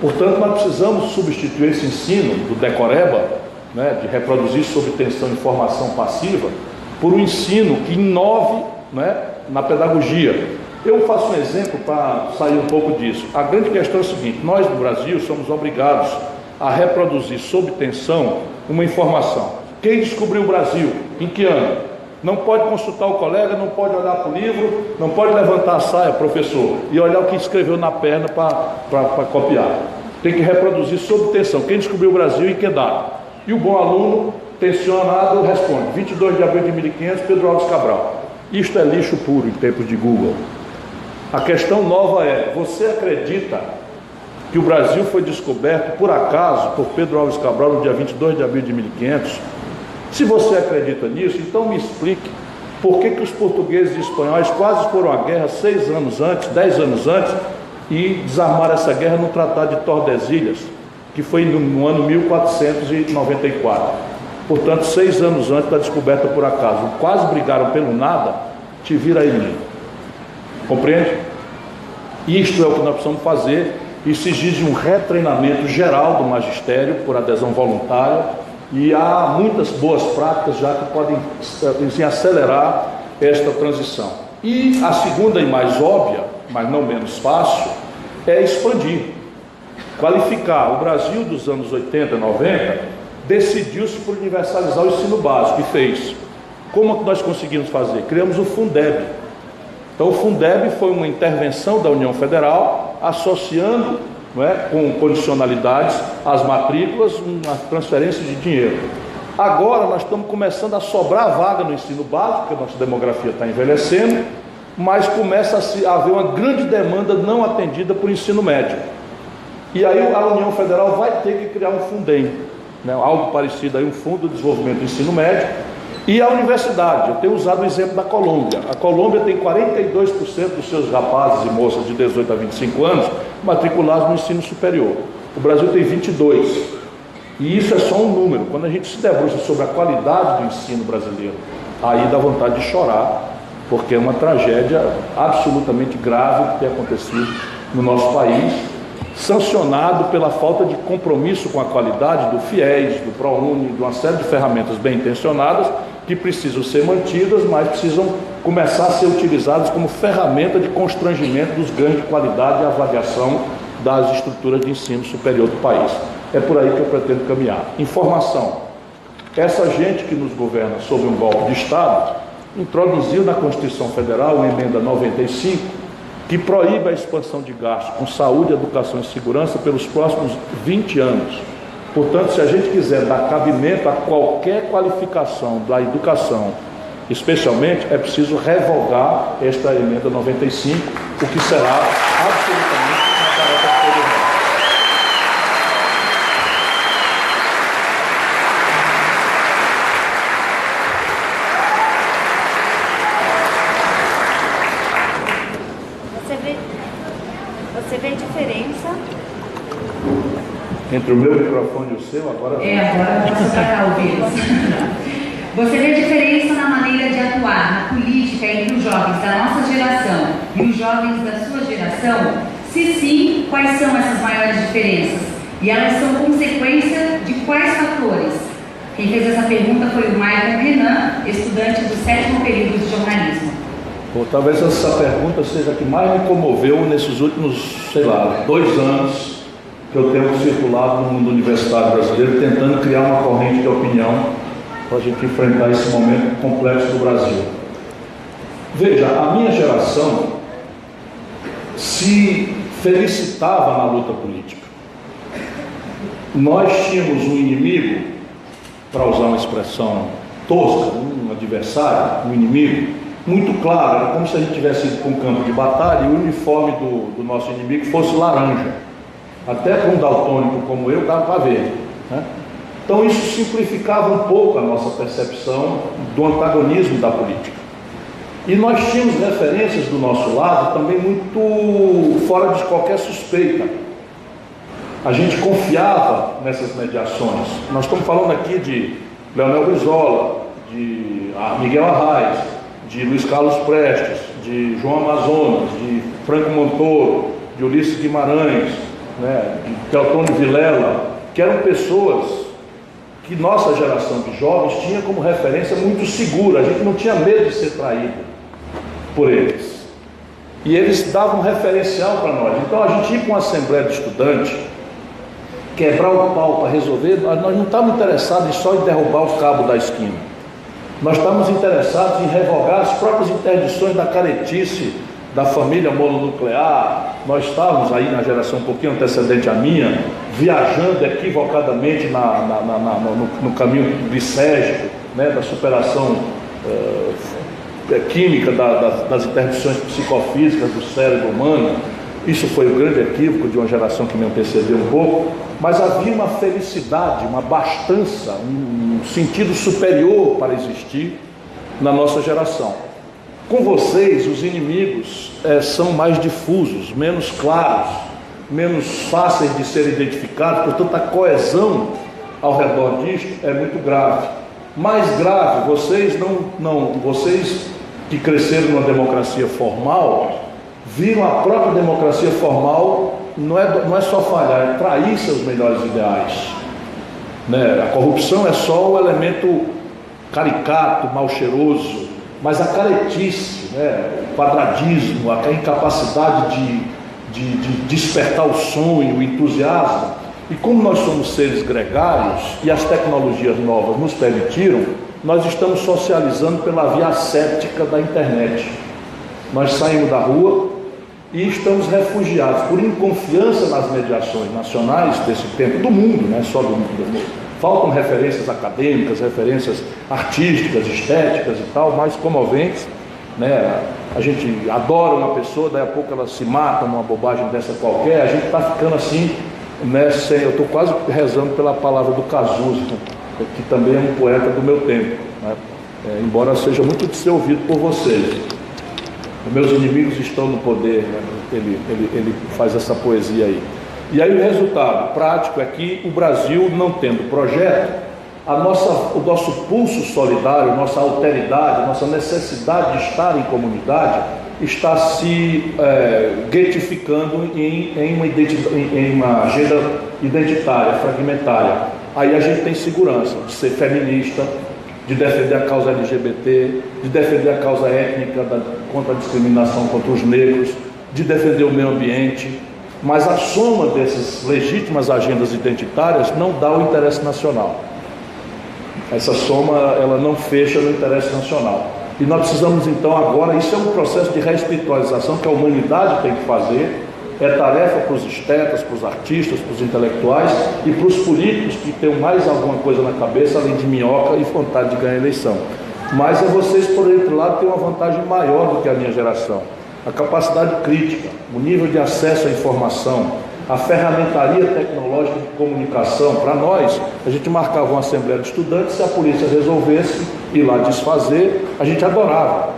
Portanto, nós precisamos substituir esse ensino do decoreba, né, de reproduzir sob tensão informação passiva, por um ensino que inove, né, na pedagogia. Eu faço um exemplo para sair um pouco disso. A grande questão é a seguinte: nós no Brasil somos obrigados a reproduzir sob tensão uma informação. Quem descobriu o Brasil? Em que ano? Não pode consultar o colega, não pode olhar para o livro, não pode levantar a saia, professor, e olhar o que escreveu na perna para copiar. Tem que reproduzir sob tensão. Quem descobriu o Brasil e que data? E o bom aluno, tensionado, responde: 22 de abril de 1500, Pedro Álvares Cabral. Isto é lixo puro em tempos de Google. A questão nova é: você acredita que o Brasil foi descoberto por acaso por Pedro Álvares Cabral no dia 22 de abril de 1500? Se você acredita nisso, então me explique por que os portugueses e espanhóis quase foram à guerra 6 anos antes, 10 anos antes, e desarmaram essa guerra no Tratado de Tordesilhas, que foi no ano 1494. Portanto, 6 anos antes da descoberta por acaso. Quase brigaram pelo nada, te vira aí, menino. Compreende? Isto é o que nós precisamos fazer. Isso exige um retreinamento geral do magistério, por adesão voluntária, e há muitas boas práticas já que podem acelerar esta transição. E a segunda e mais óbvia mas não menos fácil, é expandir, qualificar. O Brasil dos anos 80, 90, decidiu-se por universalizar o ensino básico e fez. Como nós conseguimos fazer? Criamos o Fundeb. Então o Fundeb foi uma intervenção da União Federal, associando, não é, com condicionalidades às matrículas, uma transferência de dinheiro. Agora nós estamos começando a sobrar vaga no ensino básico, porque a nossa demografia está envelhecendo, mas começa a haver uma grande demanda não atendida por ensino médio. E aí a União Federal vai ter que criar um Fundem, né, algo parecido, aí, um Fundo de Desenvolvimento do Ensino Médio. E a universidade, eu tenho usado o exemplo da Colômbia. A Colômbia tem 42% dos seus rapazes e moças de 18 a 25 anos matriculados no ensino superior. O Brasil tem 22%. E isso é só um número. Quando a gente se debruça sobre a qualidade do ensino brasileiro, aí dá vontade de chorar, porque é uma tragédia absolutamente grave que tem acontecido no nosso país, sancionado pela falta de compromisso com a qualidade do FIES, do ProUni, de uma série de ferramentas bem intencionadas que precisam ser mantidas, mas precisam começar a ser utilizadas como ferramenta de constrangimento dos ganhos de qualidade e avaliação das estruturas de ensino superior do país. É por aí que eu pretendo caminhar. Informação. Essa gente que nos governa sob um golpe de Estado introduziu na Constituição Federal uma emenda 95 que proíbe a expansão de gastos com saúde, educação e segurança pelos próximos 20 anos. Portanto, se a gente quiser dar cabimento a qualquer qualificação da educação, especialmente, é preciso revogar esta emenda 95, o que será absolutamente uma tarefa de todo mundo. Você vê diferença? Entre o meu microfone e o seu, agora... Agora eu posso tratar o vírus. Você vê diferença na maneira de atuar na política entre os jovens da nossa geração e os jovens da sua geração? Se sim, quais são essas maiores diferenças? E elas são consequência de quais fatores? Quem fez essa pergunta foi o Maicon Renan, estudante do 7º período de jornalismo. Talvez essa pergunta seja a que mais me comoveu nesses últimos, 2 anos que eu tenho circulado no mundo universitário brasileiro, tentando criar uma corrente de opinião para a gente enfrentar esse momento complexo do Brasil. Veja, a minha geração se felicitava na luta política. Nós tínhamos um inimigo, para usar uma expressão tosca, um adversário, um inimigo, muito claro. Era como se a gente tivesse ido para um campo de batalha e o uniforme do nosso inimigo fosse laranja. Até para um daltônico como eu, dava para ver, né? Então isso simplificava um pouco a nossa percepção do antagonismo da política. E nós tínhamos referências do nosso lado também muito fora de qualquer suspeita. A gente confiava nessas mediações. Nós estamos falando aqui de Leonel Brizola, de Miguel Arraes, de Luiz Carlos Prestes, de João Amazonas, de Franco Montoro, de Ulisses Guimarães, né, de Teotônio Vilela, que eram pessoas que nossa geração de jovens tinha como referência muito segura. A gente não tinha medo de ser traído por eles. E eles davam um referencial para nós. Então a gente ia para uma assembleia de estudante, quebrar o pau para resolver, nós não estávamos interessados só em derrubar os cabos da esquina. Nós estávamos interessados em revogar as próprias interdições da caretice da família mononuclear. Nós estávamos aí na geração um pouquinho antecedente à minha, viajando equivocadamente no caminho glicérgico, né, da superação química das interdições psicofísicas do cérebro humano. Isso foi o grande equívoco de uma geração que me antecedeu um pouco, mas havia uma felicidade, uma abastança, um sentido superior para existir na nossa geração. Com vocês, os inimigos são mais difusos, menos claros, menos fáceis de serem identificados, portanto a coesão ao redor disto é muito grave. Mais grave, vocês vocês que cresceram numa democracia formal, viram a própria democracia formal não é só falhar, é trair seus melhores ideais, né? A corrupção é só o elemento caricato, mal cheiroso, mas a caretice, né, o quadradismo, a incapacidade de despertar o sonho, o entusiasmo, e como nós somos seres gregários e as tecnologias novas nos permitiram, nós estamos socializando pela via ascética da internet. Nós saímos da rua e estamos refugiados por inconfiança nas mediações nacionais desse tempo, do mundo, não é só do mundo. Faltam referências acadêmicas, referências artísticas, estéticas e tal, mais comoventes, né? A gente adora uma pessoa, daí a pouco ela se mata numa bobagem dessa qualquer, a gente está ficando assim, né? Eu estou quase rezando pela palavra do Cazuza, que também é um poeta do meu tempo, né? Embora seja muito de ser ouvido por vocês. Meus inimigos estão no poder, né? Ele faz essa poesia aí. E aí o resultado prático é que o Brasil, não tendo projeto, o nosso pulso solidário, nossa alteridade, nossa necessidade de estar em comunidade está se guetificando em uma agenda identitária, fragmentária. Aí a gente tem segurança de ser feminista, de defender a causa LGBT, de defender a causa étnica contra a discriminação contra os negros, de defender o meio ambiente, mas a soma dessas legítimas agendas identitárias não dá o interesse nacional. Essa soma, ela não fecha no interesse nacional. E nós precisamos então agora, isso é um processo de reespiritualização que a humanidade tem que fazer, é tarefa para os estetas, para os artistas, para os intelectuais e para os políticos que tenham mais alguma coisa na cabeça além de minhoca e vontade de ganhar a eleição. Mas vocês, por outro lado, têm uma vantagem maior do que a minha geração. A capacidade crítica, o nível de acesso à informação, a ferramentaria tecnológica de comunicação. Para nós, a gente marcava uma assembleia de estudantes, se a polícia resolvesse ir lá desfazer, a gente adorava,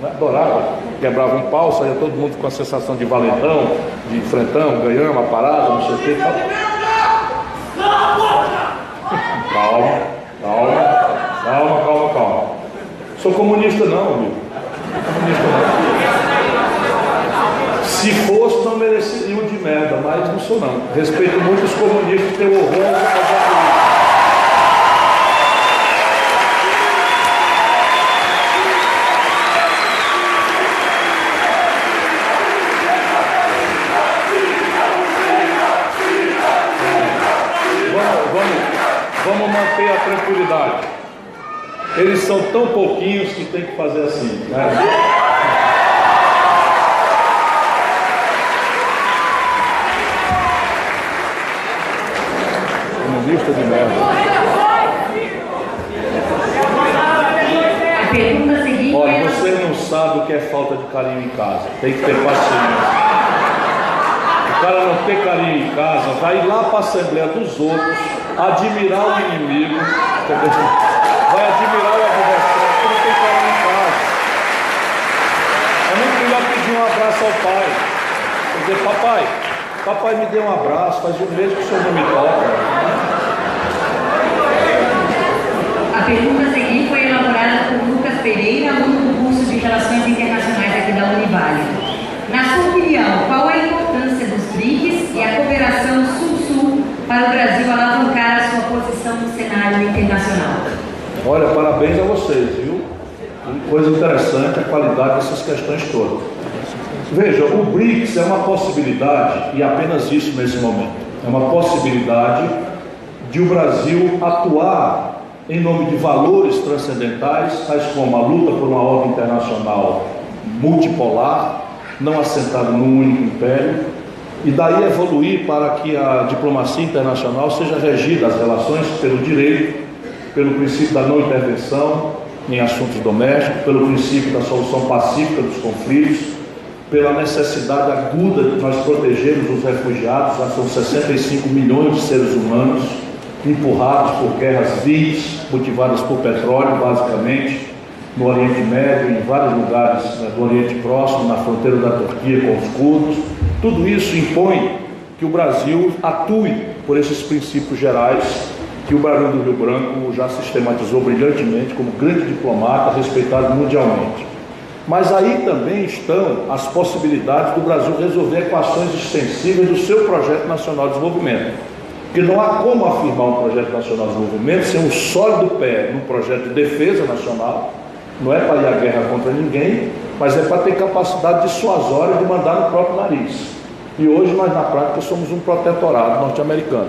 né? Adorava, quebrava um pau, saía todo mundo com a sensação de valentão, de frentão, ganhamos a parada, não sei o que. Calma. Sou comunista não, amigo. Comunista não. Se fosse, não mereceriam de merda, mas não sou não. Respeito muito os comunistas, tenho horror. Vamos manter a tranquilidade. Eles são tão pouquinhos que tem que fazer assim, né? Comunista de merda. A pergunta seguinte. Olha, você não sabe o que é falta de carinho em casa. Tem que ter paciência. O cara não ter carinho em casa, vai lá para a Assembleia dos outros, admirar o inimigo, entendeu? Vai admirar o adversário, porque não tem carinho em casa. É muito melhor pedir um abraço ao pai. Quer dizer, papai me deu um abraço, faz um mês que o senhor não me toca. A pergunta seguinte foi elaborada por Lucas Pereira, aluno do curso de Relações Internacionais aqui da Univale. Na sua opinião, qual é a importância dos BRICS e a cooperação Sul-Sul para o Brasil alavancar a sua posição no cenário internacional? Olha, parabéns a vocês, viu? Coisa interessante a qualidade dessas questões todas. Veja, o BRICS é uma possibilidade, e apenas isso nesse momento, é uma possibilidade de o Brasil atuar em nome de valores transcendentais, tais como a luta por uma ordem internacional multipolar, não assentada num único império, e daí evoluir para que a diplomacia internacional seja regida, as relações, pelo direito, pelo princípio da não intervenção em assuntos domésticos, pelo princípio da solução pacífica dos conflitos, pela necessidade aguda de nós protegermos os refugiados. Já são 65 milhões de seres humanos empurrados por guerras vis, motivadas por petróleo, basicamente, no Oriente Médio, em vários lugares do Oriente Próximo, na fronteira da Turquia com os curdos. Tudo isso impõe que o Brasil atue por esses princípios gerais que o Barão do Rio Branco já sistematizou brilhantemente como grande diplomata, respeitado mundialmente. Mas aí também estão as possibilidades do Brasil resolver equações extensíveis do seu Projeto Nacional de Desenvolvimento. Porque não há como afirmar um Projeto Nacional de Desenvolvimento sem um sólido pé no projeto de defesa nacional, Não é para ir à guerra contra ninguém, mas é para ter capacidade dissuasória de mandar no próprio nariz. E hoje nós, na prática, somos um protetorado norte-americano.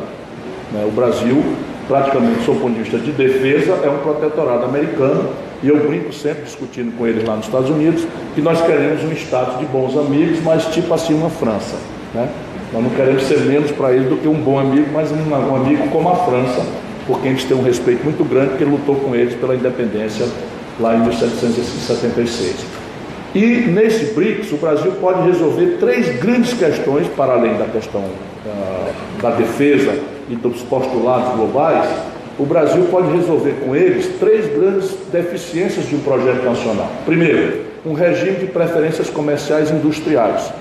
O Brasil, praticamente, sob o ponto de vista de defesa, é um protetorado americano. E eu brinco sempre, discutindo com eles lá nos Estados Unidos, que nós queremos um status de bons amigos, mas tipo assim uma França, né? Nós não queremos ser menos para eles do que um bom amigo, mas um amigo como a França, porque a gente tem um respeito muito grande, porque lutou com eles pela independência lá em 1776. E nesse BRICS, o Brasil pode resolver 3 grandes questões, para além da questão da defesa e dos postulados globais. O Brasil pode resolver com eles 3 grandes deficiências de um projeto nacional. Primeiro, um regime de preferências comerciais industriais.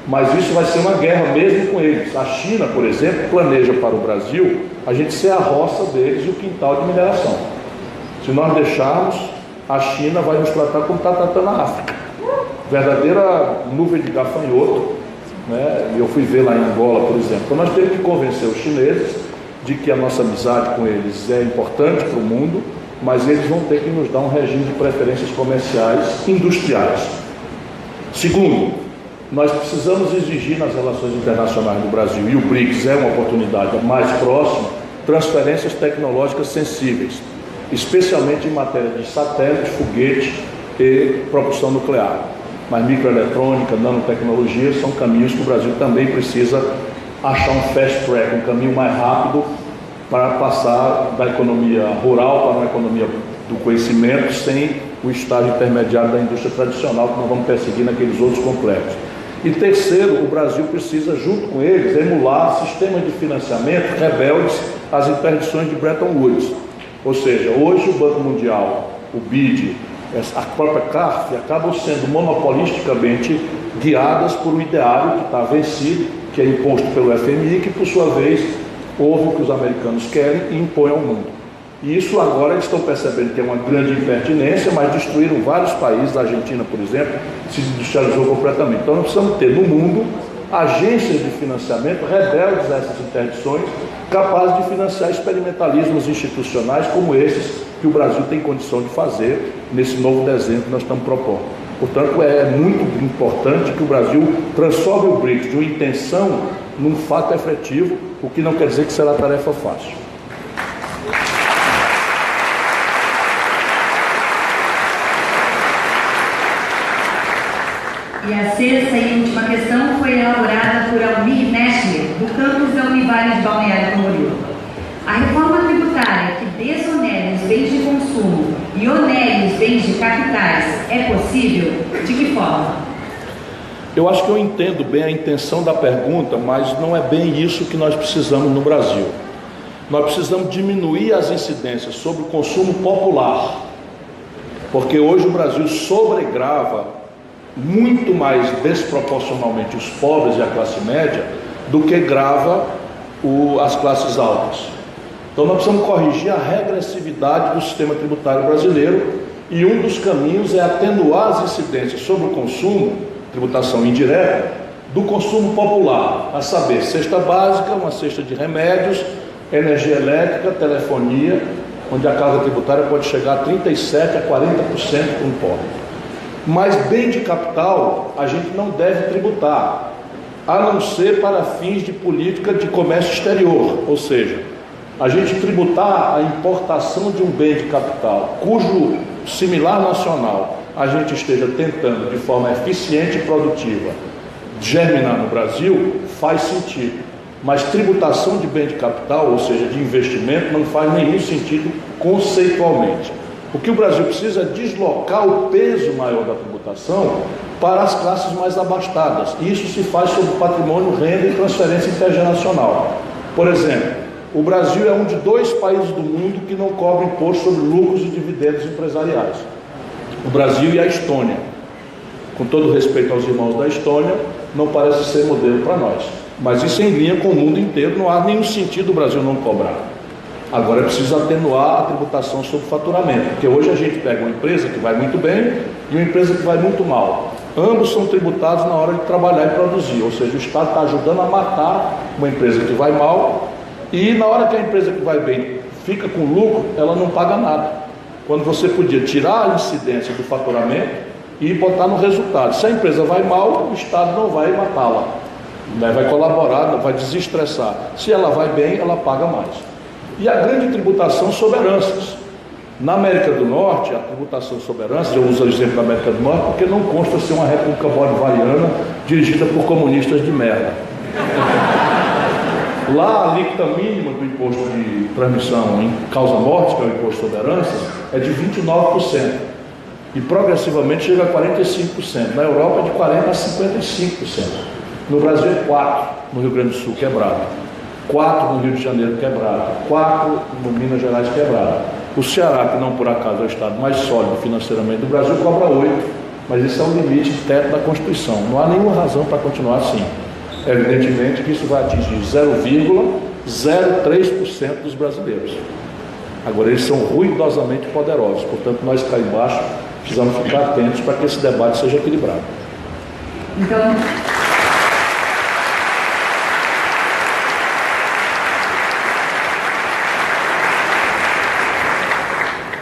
Mas isso vai ser uma guerra mesmo com eles. A China, por exemplo, planeja para o Brasil a gente ser a roça deles e o quintal de mineração. Se nós deixarmos, a China vai nos tratar como está tratando a África. Verdadeira nuvem de gafanhoto, né? Eu fui ver lá em Angola, por exemplo. Então nós temos que convencer os chineses de que a nossa amizade com eles é importante para o mundo, mas eles vão ter que nos dar um regime de preferências comerciais industriais. Segundo, nós precisamos exigir nas relações internacionais do Brasil, e o BRICS é uma oportunidade mais próxima, transferências tecnológicas sensíveis, especialmente em matéria de satélite, foguete e propulsão nuclear. Mas microeletrônica, nanotecnologia são caminhos que o Brasil também precisa achar um fast track, um caminho mais rápido para passar da economia rural para uma economia do conhecimento, sem o estágio intermediário da indústria tradicional que nós vamos perseguir naqueles outros complexos. E terceiro, o Brasil precisa, junto com eles, emular sistemas de financiamento rebeldes às interdições de Bretton Woods. Ou seja, hoje o Banco Mundial, o BID, a própria CARF acabam sendo monopolisticamente guiadas por um ideário que está vencido, que é imposto pelo FMI, que por sua vez ouve o que os americanos querem e impõe ao mundo. E isso agora eles estão percebendo que é uma grande impertinência, mas destruíram vários países. A Argentina, por exemplo, se industrializou completamente. Então nós precisamos ter no mundo agências de financiamento rebeldes a essas interdições, capazes de financiar experimentalismos institucionais como esses que o Brasil tem condição de fazer nesse novo desenho que nós estamos propondo. Portanto, é muito importante que o Brasil transforme o BRICS de uma intenção num fato efetivo, o que não quer dizer que será tarefa fácil. E a sexta e última questão foi elaborada por Almir Nestler, do campus da Univale de Balneário Camboriú. A reforma tributária que desonere os bens de consumo e onere os bens de capitais é possível? De que forma? Eu acho que eu entendo bem a intenção da pergunta, mas não é bem isso que nós precisamos no Brasil. Nós precisamos diminuir as incidências sobre o consumo popular, porque hoje o Brasil sobregrava muito mais desproporcionalmente os pobres e a classe média do que grava as classes altas. Então nós precisamos corrigir a regressividade do sistema tributário brasileiro, e um dos caminhos é atenuar as incidências sobre o consumo, tributação indireta, do consumo popular, a saber, cesta básica, uma cesta de remédios, energia elétrica, telefonia, onde a carga tributária pode chegar a 37% a 40% para um pobre. Mas bem de capital a gente não deve tributar, a não ser para fins de política de comércio exterior, ou seja, a gente tributar a importação de um bem de capital, cujo similar nacional a gente esteja tentando de forma eficiente e produtiva germinar no Brasil, faz sentido. Mas tributação de bem de capital, ou seja, de investimento, não faz nenhum sentido conceitualmente. O que o Brasil precisa é deslocar o peso maior da tributação para as classes mais abastadas. E isso se faz sobre patrimônio, renda e transferência intergeracional. Por exemplo, o Brasil é um de 2 países do mundo que não cobra imposto sobre lucros e dividendos empresariais. O Brasil e a Estônia. Com todo respeito aos irmãos da Estônia, não parece ser modelo para nós. Mas isso é em linha com o mundo inteiro, não há nenhum sentido o Brasil não cobrar. Agora é preciso atenuar a tributação sobre faturamento, porque hoje a gente pega uma empresa que vai muito bem e uma empresa que vai muito mal. Ambos são tributados na hora de trabalhar e produzir, ou seja, o Estado está ajudando a matar uma empresa que vai mal, e na hora que a empresa que vai bem fica com lucro, ela não paga nada. quando você podia tirar a incidência do faturamento e botar no resultado. Se a empresa vai mal, o Estado não vai matá-la, né? Vai colaborar, vai desestressar. Se ela vai bem, ela paga mais. E a grande tributação sobre heranças. Na América do Norte, a tributação sobre heranças, eu uso o exemplo da América do Norte porque não consta ser uma república bolivariana dirigida por comunistas de merda. Lá, a alíquota mínima do imposto de transmissão em causa-morte, que é o imposto sobre heranças, é de 29%. E progressivamente chega a 45%. Na Europa é de 40% a 55%. No Brasil é 4%, no Rio Grande do Sul quebrado. 4% no Rio de Janeiro quebrado. 4% no Minas Gerais quebrado. O Ceará, que não por acaso é o estado mais sólido financeiramente do Brasil, cobra 8%. Mas esse é o limite de teto da Constituição. Não há nenhuma razão para continuar assim. Evidentemente que isso vai atingir 0,03% dos brasileiros. Agora, eles são ruidosamente poderosos. Portanto, nós cá embaixo precisamos ficar atentos para que esse debate seja equilibrado. Então,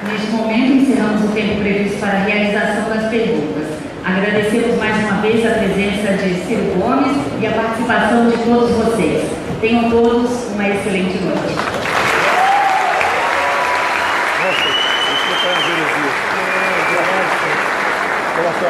neste momento, encerramos o tempo previsto para a realização das perguntas. Agradecemos mais uma vez a presença de Ciro Gomes e a participação de todos vocês. Tenham todos uma excelente noite. Nossa,